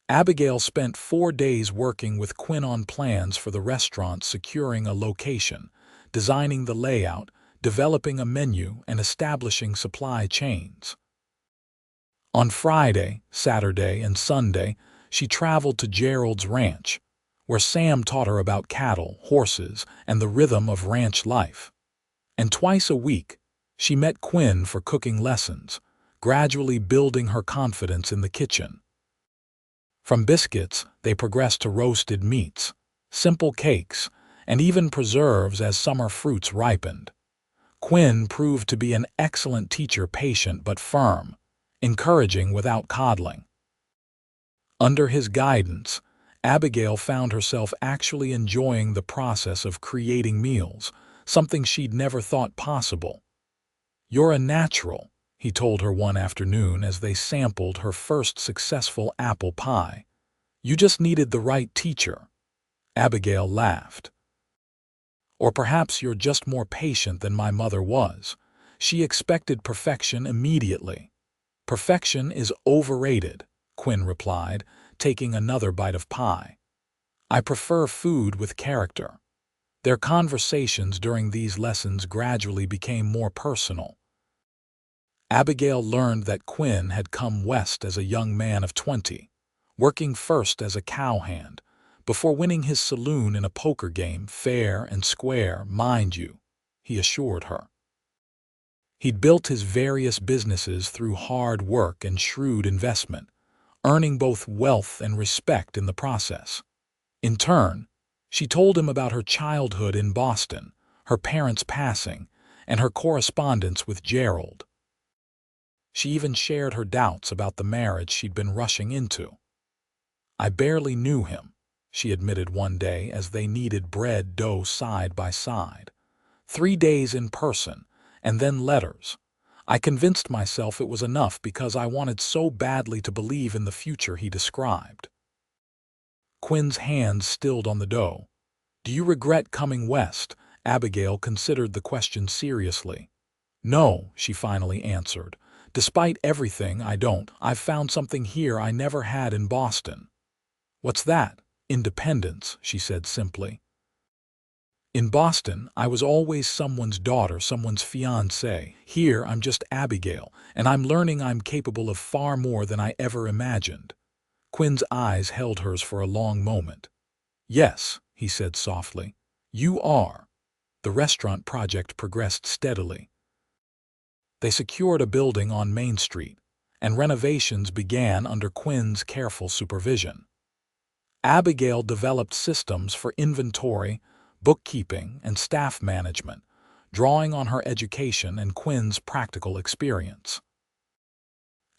Abigail spent 4 days working with Quinn on plans for the restaurant, securing a location, designing the layout, developing a menu, and establishing supply chains. On Friday, Saturday, and Sunday, she traveled to Gerald's ranch, where Sam taught her about cattle, horses, and the rhythm of ranch life. And twice a week, she met Quinn for cooking lessons, gradually building her confidence in the kitchen. From biscuits, they progressed to roasted meats, simple cakes, and even preserves as summer fruits ripened. Quinn proved to be an excellent teacher, patient but firm, encouraging without coddling. Under his guidance, Abigail found herself actually enjoying the process of creating meals, something she'd never thought possible. "You're a natural," he told her one afternoon as they sampled her first successful apple pie. "You just needed the right teacher." Abigail laughed. "Or perhaps you're just more patient than my mother was. She expected perfection immediately." "Perfection is overrated," Quinn replied, taking another bite of pie. "I prefer food with character." Their conversations during these lessons gradually became more personal. Abigail learned that Quinn had come west as a young man of 20, working first as a cowhand, before winning his saloon in a poker game, fair and square, mind you, he assured her. He'd built his various businesses through hard work and shrewd investment, earning both wealth and respect in the process. In turn, she told him about her childhood in Boston, her parents' passing, and her correspondence with Gerald. She even shared her doubts about the marriage she'd been rushing into. "I barely knew him," she admitted one day as they kneaded bread dough side by side. 3 days in person, and then letters. I convinced myself it was enough because I wanted so badly to believe in the future he described. Quinn's hands stilled on the dough. "Do you regret coming west?" Abigail considered the question seriously. "No," she finally answered. "Despite everything, I don't. I've found something here I never had in Boston." "What's that?" "Independence," she said simply. "In Boston, I was always someone's daughter, someone's fiancé. Here, I'm just Abigail, and I'm learning I'm capable of far more than I ever imagined." Quinn's eyes held hers for a long moment. "Yes," he said softly, "you are." The restaurant project progressed steadily. They secured a building on Main Street, and renovations began under Quinn's careful supervision. Abigail developed systems for inventory, bookkeeping, and staff management, drawing on her education and Quinn's practical experience.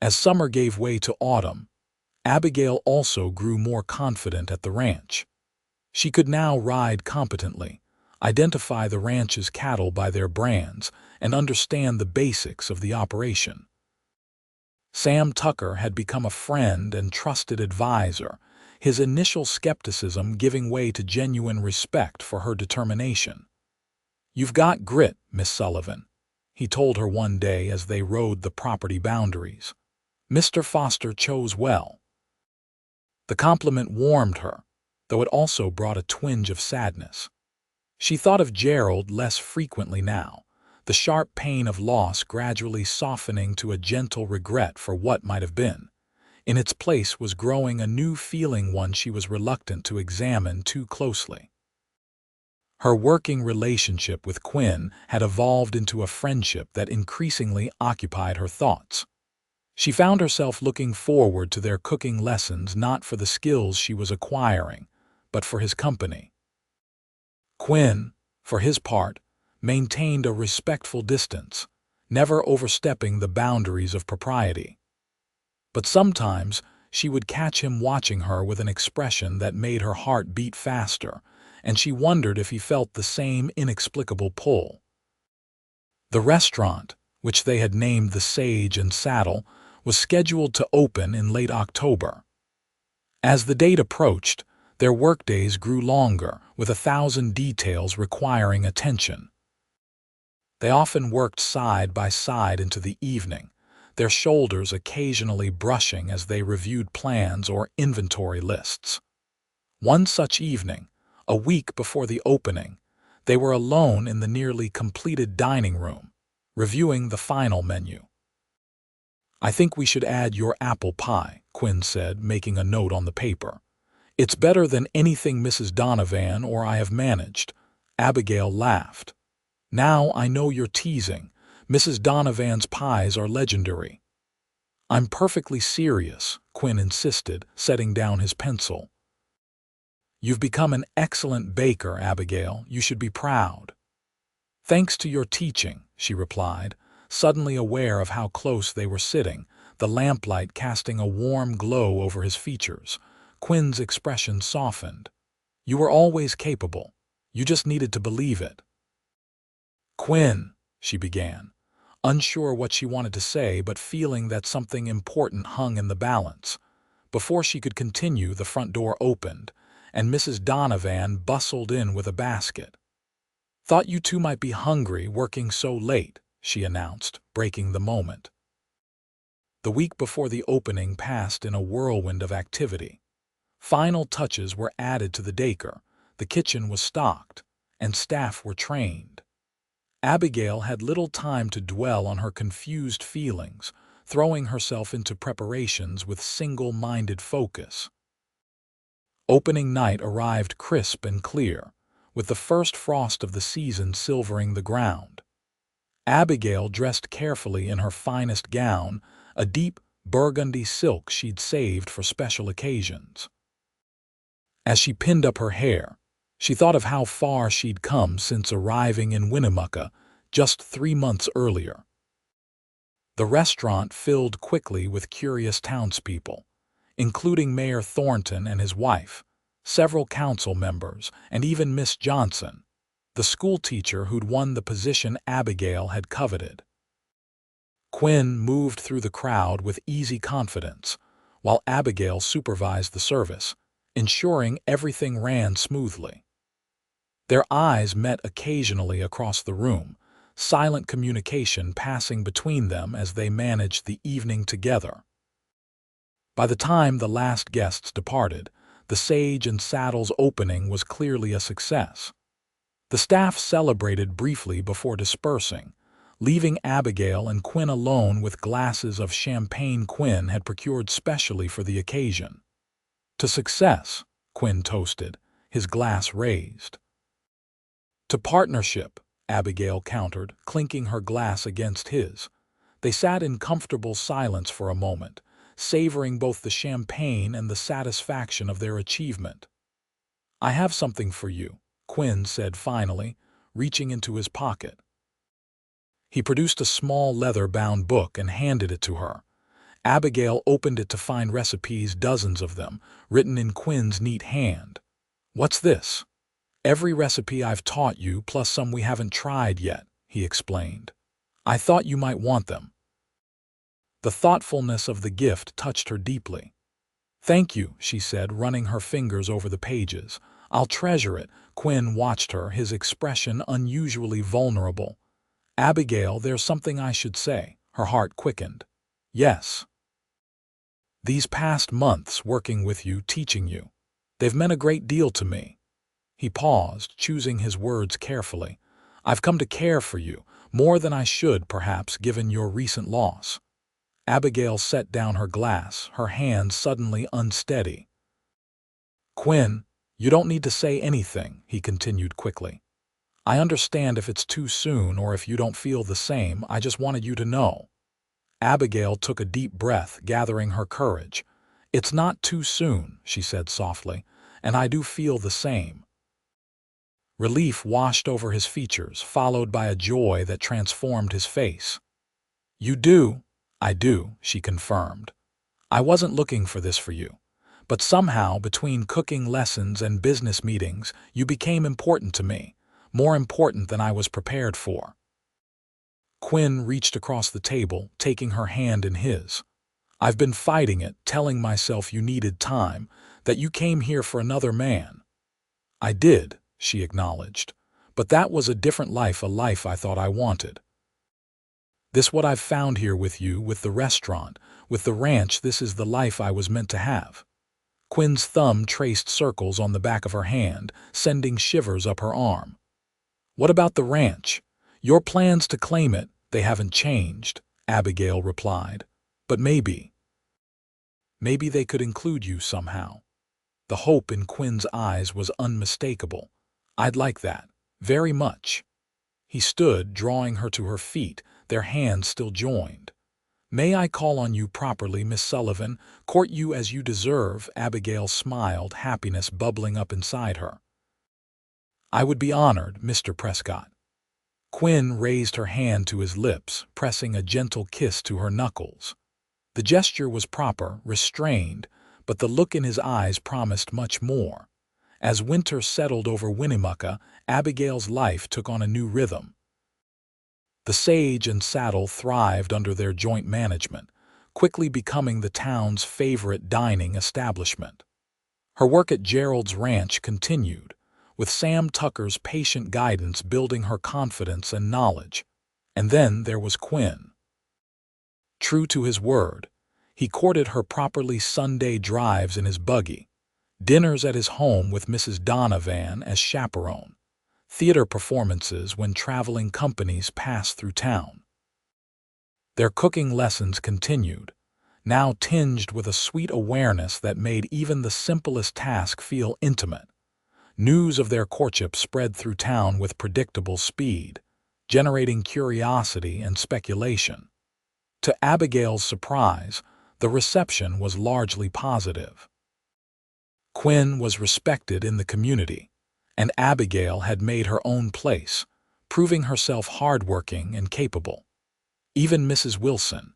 As summer gave way to autumn, Abigail also grew more confident at the ranch. She could now ride competently, identify the ranch's cattle by their brands, and understand the basics of the operation. Sam Tucker had become a friend and trusted advisor, his initial skepticism giving way to genuine respect for her determination. "You've got grit, Miss Sullivan," he told her one day as they rode the property boundaries. "Mr. Foster chose well." The compliment warmed her, though it also brought a twinge of sadness. She thought of Gerald less frequently now, the sharp pain of loss gradually softening to a gentle regret for what might have been. In its place was growing a new feeling, one she was reluctant to examine too closely. Her working relationship with Quinn had evolved into a friendship that increasingly occupied her thoughts. She found herself looking forward to their cooking lessons not for the skills she was acquiring, but for his company. Quinn, for his part, maintained a respectful distance, never overstepping the boundaries of propriety. But sometimes she would catch him watching her with an expression that made her heart beat faster, and she wondered if he felt the same inexplicable pull. The restaurant, which they had named the Sage and Saddle, was scheduled to open in late October. As the date approached, their workdays grew longer, with 1,000 details requiring attention. They often worked side by side into the evening, their shoulders occasionally brushing as they reviewed plans or inventory lists. One such evening, a week before the opening, they were alone in the nearly completed dining room, reviewing the final menu. "I think we should add your apple pie," Quinn said, making a note on the paper. "It's better than anything Mrs. Donovan or I have managed." Abigail laughed. "Now I know you're teasing. Mrs. Donovan's pies are legendary." "I'm perfectly serious," Quinn insisted, setting down his pencil. "You've become an excellent baker, Abigail. You should be proud." "Thanks to your teaching," she replied, suddenly aware of how close they were sitting, the lamplight casting a warm glow over his features. Quinn's expression softened. "You were always capable. You just needed to believe it." "Quinn," she began, unsure what she wanted to say but feeling that something important hung in the balance. Before she could continue, the front door opened, and Mrs. Donovan bustled in with a basket. "Thought you two might be hungry working so late," she announced, breaking the moment. The week before the opening passed in a whirlwind of activity. Final touches were added to the daycare, the kitchen was stocked, and staff were trained. Abigail had little time to dwell on her confused feelings, throwing herself into preparations with single-minded focus. Opening night arrived crisp and clear, with the first frost of the season silvering the ground. Abigail dressed carefully in her finest gown, a deep burgundy silk she'd saved for special occasions. As she pinned up her hair, she thought of how far she'd come since arriving in Winnemucca just 3 months earlier. The restaurant filled quickly with curious townspeople, including Mayor Thornton and his wife, several council members, and even Miss Johnson, the schoolteacher who'd won the position Abigail had coveted. Quinn moved through the crowd with easy confidence, while Abigail supervised the service, ensuring everything ran smoothly. Their eyes met occasionally across the room, silent communication passing between them as they managed the evening together. By the time the last guests departed, the Sage and Saddle's opening was clearly a success. The staff celebrated briefly before dispersing, leaving Abigail and Quinn alone with glasses of champagne Quinn had procured specially for the occasion. "To success," Quinn toasted, his glass raised. "To partnership," Abigail countered, clinking her glass against his. They sat in comfortable silence for a moment, savoring both the champagne and the satisfaction of their achievement. "I have something for you," Quinn said finally, reaching into his pocket. He produced a small leather-bound book and handed it to her. Abigail opened it to find recipes, dozens of them, written in Quinn's neat hand. "What's this?" "Every recipe I've taught you, plus some we haven't tried yet," he explained. "I thought you might want them." The thoughtfulness of the gift touched her deeply. "Thank you," she said, running her fingers over the pages. "I'll treasure it." Quinn watched her, his expression unusually vulnerable. "Abigail, there's something I should say." Her heart quickened. "Yes. These past months working with you, teaching you, they've meant a great deal to me." He paused, choosing his words carefully. "I've come to care for you, more than I should, perhaps, given your recent loss." Abigail set down her glass, her hand suddenly unsteady. "Quinn, you don't need to say anything," he continued quickly. "I understand if it's too soon or if you don't feel the same. I just wanted you to know." Abigail took a deep breath, gathering her courage. "It's not too soon," she said softly, "and I do feel the same." Relief washed over his features, followed by a joy that transformed his face. "You do?" "I do," she confirmed. "I wasn't looking for this for you. But somehow, between cooking lessons and business meetings, you became important to me, more important than I was prepared for." Quinn reached across the table, taking her hand in his. "I've been fighting it, telling myself you needed time, that you came here for another man." "I did," she acknowledged, "but that was a different life, a life I thought I wanted. This what I've found here with you, with the restaurant, with the ranch, this is the life I was meant to have." Quinn's thumb traced circles on the back of her hand, sending shivers up her arm. "What about the ranch? Your plans to claim it, they haven't changed," Abigail replied. "But maybe they could include you somehow." The hope in Quinn's eyes was unmistakable. "I'd like that, very much." He stood, drawing her to her feet, their hands still joined. "May I call on you properly, Miss Sullivan? Court you as you deserve." Abigail smiled, happiness bubbling up inside her. "I would be honored, Mr. Prescott." Quinn raised her hand to his lips, pressing a gentle kiss to her knuckles. The gesture was proper, restrained, but the look in his eyes promised much more. As winter settled over Winnemucca, Abigail's life took on a new rhythm. The Sage and Saddle thrived under their joint management, quickly becoming the town's favorite dining establishment. Her work at Gerald's ranch continued, with Sam Tucker's patient guidance building her confidence and knowledge. And then there was Quinn. True to his word, he courted her properly Sunday drives in his buggy, dinners at his home with Mrs. Donovan as chaperone, theater performances when traveling companies passed through town. Their cooking lessons continued, now tinged with a sweet awareness that made even the simplest task feel intimate. News of their courtship spread through town with predictable speed, generating curiosity and speculation. To Abigail's surprise, the reception was largely positive. Quinn was respected in the community, and Abigail had made her own place, proving herself hardworking and capable. Even Mrs. Wilson,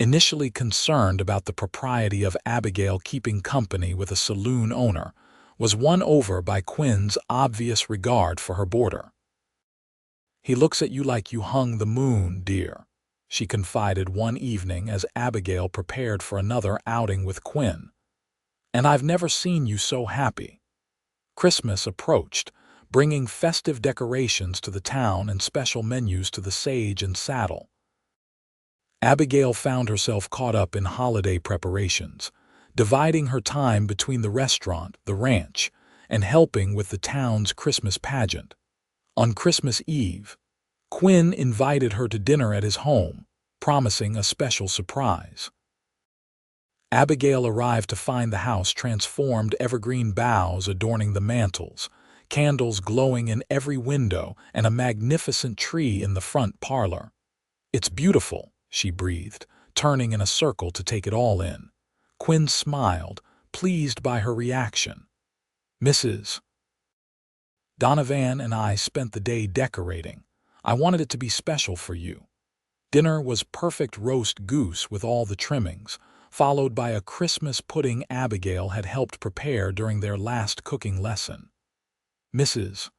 initially concerned about the propriety of Abigail keeping company with a saloon owner, was won over by Quinn's obvious regard for her boarder. "He looks at you like you hung the moon, dear," she confided one evening as Abigail prepared for another outing with Quinn. "And I've never seen you so happy." Christmas approached, bringing festive decorations to the town and special menus to the Sage and Saddle. Abigail found herself caught up in holiday preparations, dividing her time between the restaurant, the ranch, and helping with the town's Christmas pageant. On Christmas Eve, Quinn invited her to dinner at his home, promising a special surprise. Abigail arrived to find the house transformed, evergreen boughs adorning the mantels, candles glowing in every window, and a magnificent tree in the front parlor. "It's beautiful," she breathed, turning in a circle to take it all in. Quinn smiled, pleased by her reaction. "Mrs. Donovan and I spent the day decorating. I wanted it to be special for you." Dinner was perfect roast goose with all the trimmings, followed by a Christmas pudding Abigail had helped prepare during their last cooking lesson. Mrs.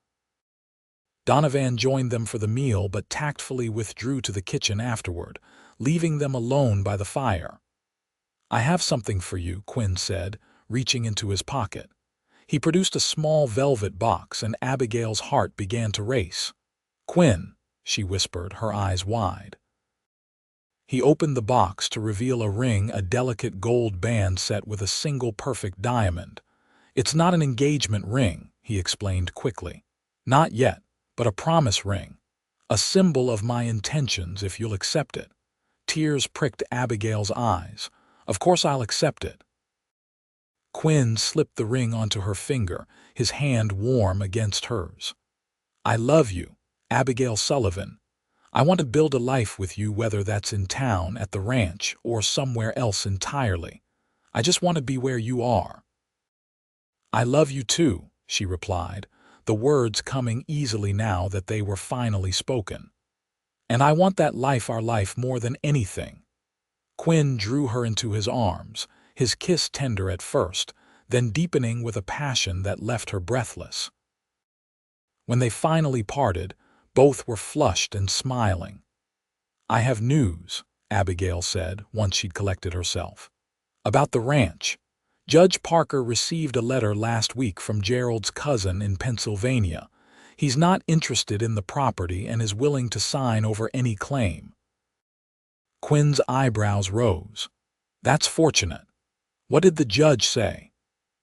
Donovan joined them for the meal but tactfully withdrew to the kitchen afterward, leaving them alone by the fire. "I have something for you," Quinn said, reaching into his pocket. He produced a small velvet box, and Abigail's heart began to race. "Quinn," she whispered, her eyes wide. He opened the box to reveal a ring, a delicate gold band set with a single perfect diamond. "It's not an engagement ring," he explained quickly. "Not yet, but a promise ring. A symbol of my intentions if you'll accept it." Tears pricked Abigail's eyes. "Of course I'll accept it." Quinn slipped the ring onto her finger, his hand warm against hers. "I love you, Abigail Sullivan. I want to build a life with you, whether that's in town, at the ranch, or somewhere else entirely. I just want to be where you are." "I love you too," she replied, the words coming easily now that they were finally spoken. "And I want that life, our life, more than anything." Quinn drew her into his arms, his kiss tender at first, then deepening with a passion that left her breathless. When they finally parted, both were flushed and smiling. "I have news," Abigail said, once she'd collected herself. "About the ranch. Judge Parker received a letter last week from Gerald's cousin in Pennsylvania. He's not interested in the property and is willing to sign over any claim." Quinn's eyebrows rose. "That's fortunate. What did the judge say?"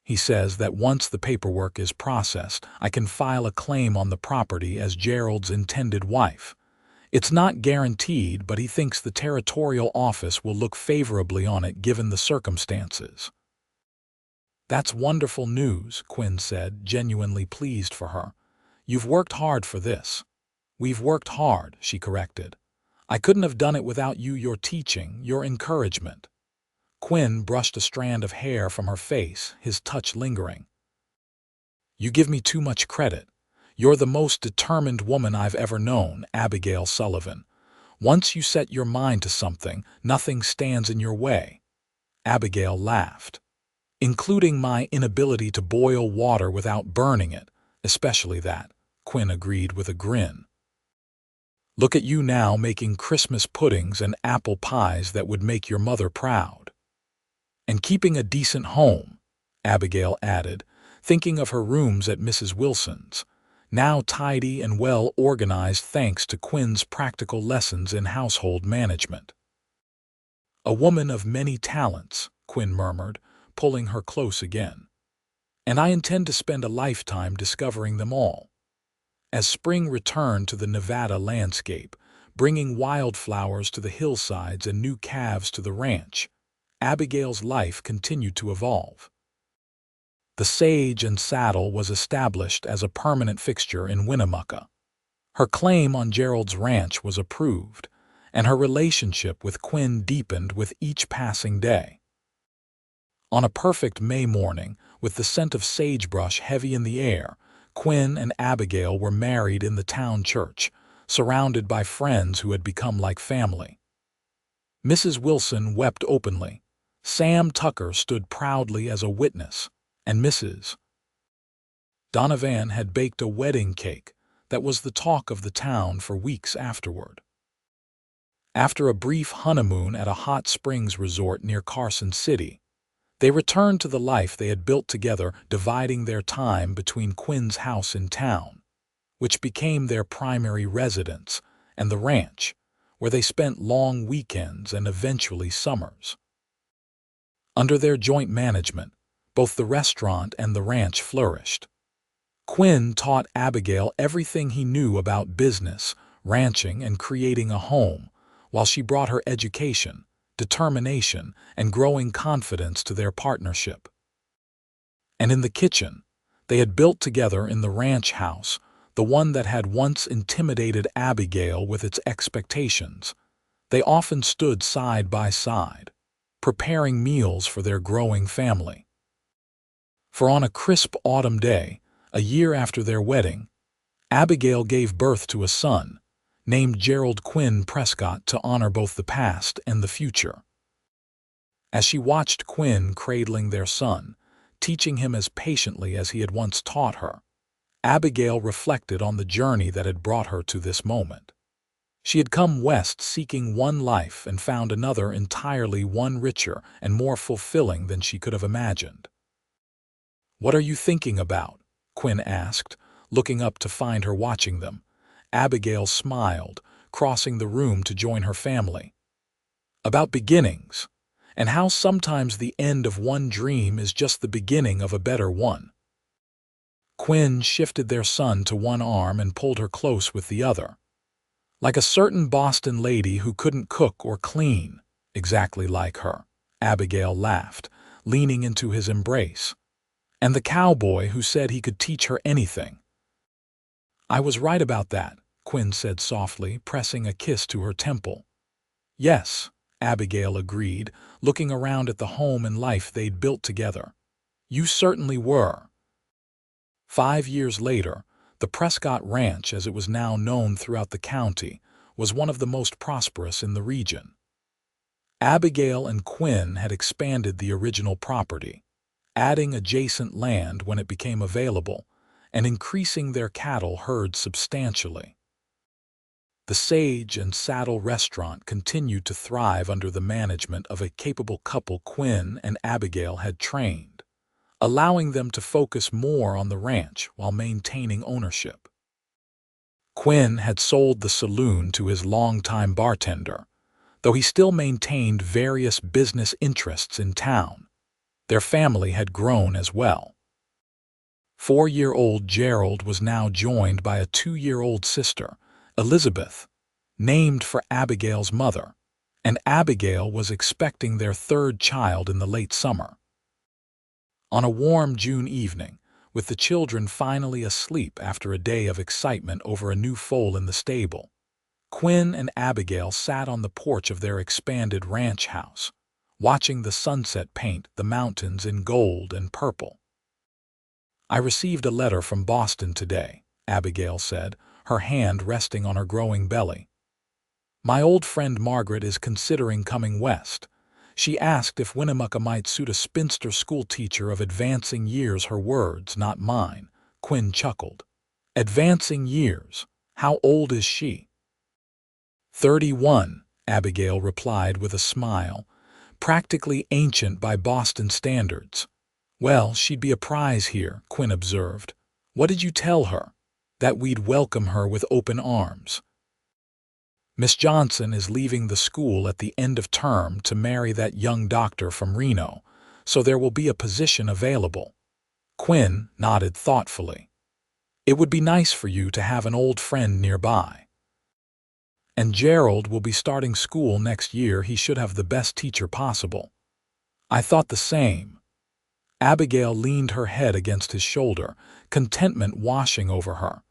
"He says that once the paperwork is processed, I can file a claim on the property as Gerald's intended wife. It's not guaranteed, but he thinks the territorial office will look favorably on it given the circumstances." "That's wonderful news," Quinn said, genuinely pleased for her. "You've worked hard for this." "We've worked hard," she corrected. "I couldn't have done it without you, your teaching, your encouragement." Quinn brushed a strand of hair from her face, his touch lingering. "You give me too much credit. You're the most determined woman I've ever known, Abigail Sullivan. Once you set your mind to something, nothing stands in your way. Abigail laughed. Including my inability to boil water without burning it, especially that, Quinn agreed with a grin. Look at you now making Christmas puddings and apple pies that would make your mother proud. And keeping a decent home, Abigail added, thinking of her rooms at Mrs. Wilson's, now tidy and well organized thanks to Quinn's practical lessons in household management. A woman of many talents, Quinn murmured, pulling her close again. And I intend to spend a lifetime discovering them all. As spring returned to the Nevada landscape, bringing wildflowers to the hillsides and new calves to the ranch, Abigail's life continued to evolve. The Sage and Saddle was established as a permanent fixture in Winnemucca. Her claim on Gerald's ranch was approved, and her relationship with Quinn deepened with each passing day. On a perfect May morning, with the scent of sagebrush heavy in the air, Quinn and Abigail were married in the town church, surrounded by friends who had become like family. Mrs. Wilson wept openly. Sam Tucker stood proudly as a witness, and Mrs. Donovan had baked a wedding cake that was the talk of the town for weeks afterward. After a brief honeymoon at a hot springs resort near Carson City, they returned to the life they had built together, dividing their time between Quinn's house in town, which became their primary residence, and the ranch, where they spent long weekends and eventually summers. Under their joint management, both the restaurant and the ranch flourished. Quinn taught Abigail everything he knew about business, ranching, and creating a home, while she brought her education, determination, and growing confidence to their partnership. And in the kitchen, they had built together in the ranch house, the one that had once intimidated Abigail with its expectations. They often stood side by side, preparing meals for their growing family. For on a crisp autumn day, a year after their wedding, Abigail gave birth to a son, named Gerald Quinn Prescott, to honor both the past and the future. As she watched Quinn cradling their son, teaching him as patiently as he had once taught her, Abigail reflected on the journey that had brought her to this moment. She had come west seeking one life and found another entirely one richer and more fulfilling than she could have imagined. "What are you thinking about?" Quinn asked, looking up to find her watching them. Abigail smiled, crossing the room to join her family. "About beginnings, and how sometimes the end of one dream is just the beginning of a better one." Quinn shifted their son to one arm and pulled her close with the other. "Like a certain Boston lady who couldn't cook or clean, exactly like her," Abigail laughed, leaning into his embrace. "And the cowboy who said he could teach her anything." "I was right about that," Quinn said softly, pressing a kiss to her temple. "Yes," Abigail agreed, looking around at the home and life they'd built together. "You certainly were." 5 years later, the Prescott Ranch, as it was now known throughout the county, was one of the most prosperous in the region. Abigail and Quinn had expanded the original property, adding adjacent land when it became available, and increasing their cattle herd substantially. The Sage and Saddle restaurant continued to thrive under the management of a capable couple Quinn and Abigail had trained, allowing them to focus more on the ranch while maintaining ownership. Quinn had sold the saloon to his longtime bartender, though he still maintained various business interests in town. Their family had grown as well. 4-year-old Gerald was now joined by a 2-year-old sister, Elizabeth, named for Abigail's mother, and Abigail was expecting their 3rd child in the late summer. On a warm June evening, with the children finally asleep after a day of excitement over a new foal in the stable, Quinn and Abigail sat on the porch of their expanded ranch house, watching the sunset paint the mountains in gold and purple. "I received a letter from Boston today," Abigail said, her hand resting on her growing belly. My old friend Margaret is considering coming west. She asked if Winnemucca might suit a spinster schoolteacher of advancing years. Her words, not mine. Quinn chuckled. Advancing years? How old is she? 31, Abigail replied with a smile. Practically ancient by Boston standards. Well, she'd be a prize here, Quinn observed. What did you tell her? That we'd welcome her with open arms. Miss Johnson is leaving the school at the end of term to marry that young doctor from Reno, so there will be a position available. Quinn nodded thoughtfully. It would be nice for you to have an old friend nearby. And Gerald will be starting school next year. He should have the best teacher possible. I thought the same. Abigail leaned her head against his shoulder, contentment washing over her.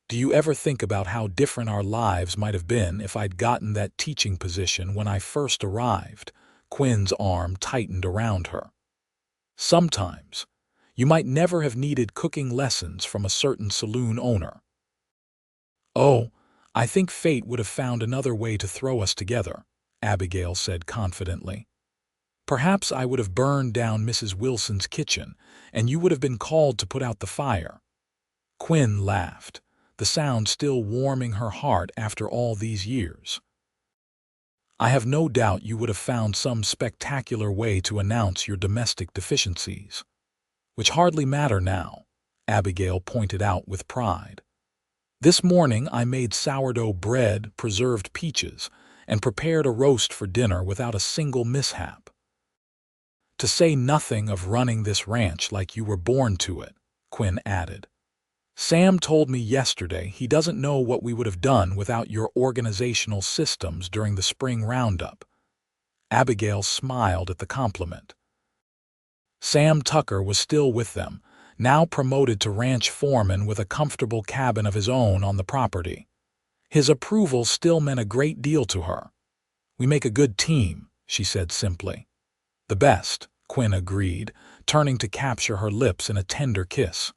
Do you ever think about how different our lives might have been if I'd gotten that teaching position when I first arrived? Quinn's arm tightened around her. Sometimes. You might never have needed cooking lessons from a certain saloon owner. Oh, I think fate would have found another way to throw us together, Abigail said confidently. Perhaps I would have burned down Mrs. Wilson's kitchen, and you would have been called to put out the fire. Quinn laughed, the sound still warming her heart after all these years. I have no doubt you would have found some spectacular way to announce your domestic deficiencies, which hardly matter now, Abigail pointed out with pride. This morning I made sourdough bread, preserved peaches, and prepared a roast for dinner without a single mishap. To say nothing of running this ranch like you were born to it, Quinn added. Sam told me yesterday he doesn't know what we would have done without your organizational systems during the spring roundup. Abigail smiled at the compliment. Sam Tucker was still with them, now promoted to ranch foreman with a comfortable cabin of his own on the property. His approval still meant a great deal to her. We make a good team, she said simply. The best, Quinn agreed, turning to capture her lips in a tender kiss.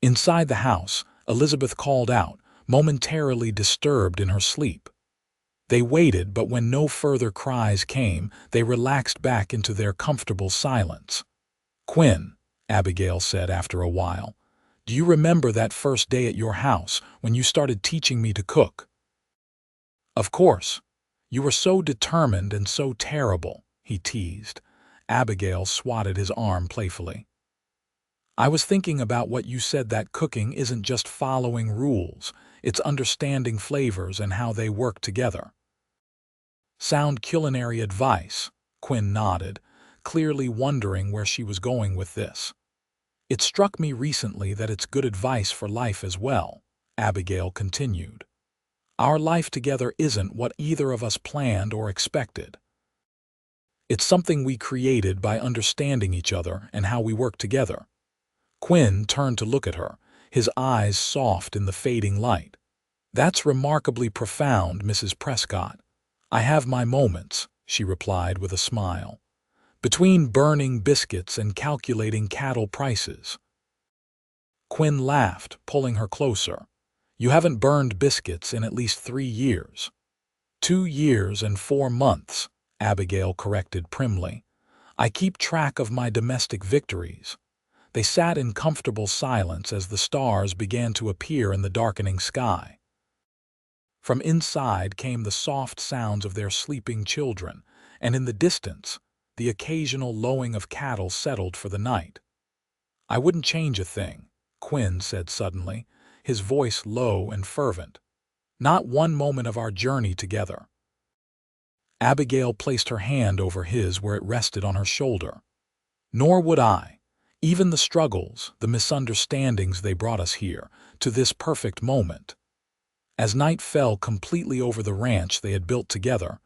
Inside the house, Elizabeth called out, momentarily disturbed in her sleep. They waited, but when no further cries came, they relaxed back into their comfortable silence. Quinn, Abigail said after a while, do you remember that first day at your house when you started teaching me to cook? Of course. You were so determined and so terrible, he teased. Abigail swatted his arm playfully. I was thinking about what you said, that cooking isn't just following rules, it's understanding flavors and how they work together. Sound culinary advice, Quinn nodded, clearly wondering where she was going with this. It struck me recently that it's good advice for life as well, Abigail continued. Our life together isn't what either of us planned or expected. It's something we created by understanding each other and how we work together. Quinn turned to look at her, his eyes soft in the fading light. That's remarkably profound, Mrs. Prescott. I have my moments, she replied with a smile. Between burning biscuits and calculating cattle prices. Quinn laughed, pulling her closer. You haven't burned biscuits in at least 3 years. 2 years and 4 months, Abigail corrected primly. I keep track of my domestic victories. They sat in comfortable silence as the stars began to appear in the darkening sky. From inside came the soft sounds of their sleeping children, and in the distance, the occasional lowing of cattle settled for the night. I wouldn't change a thing, Quinn said suddenly, his voice low and fervent. Not one moment of our journey together. Abigail placed her hand over his where it rested on her shoulder. Nor would I. Even the struggles, the misunderstandings, they brought us here, to this perfect moment. As night fell completely over the ranch they had built together,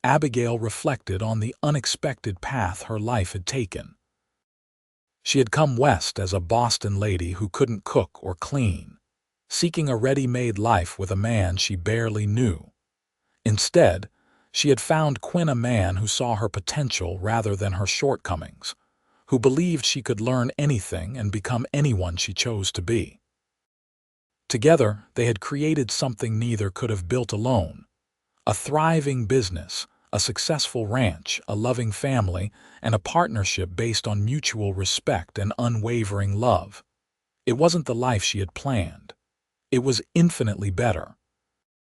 Abigail reflected on the unexpected path her life had taken. She had come west as a Boston lady who couldn't cook or clean, seeking a ready-made life with a man she barely knew. Instead, she had found Quinn, a man who saw her potential rather than her shortcomings, who believed she could learn anything and become anyone she chose to be. Together, they had created something neither could have built alone: a thriving business, a successful ranch, a loving family, and a partnership based on mutual respect and unwavering love. It wasn't the life she had planned. It was infinitely better,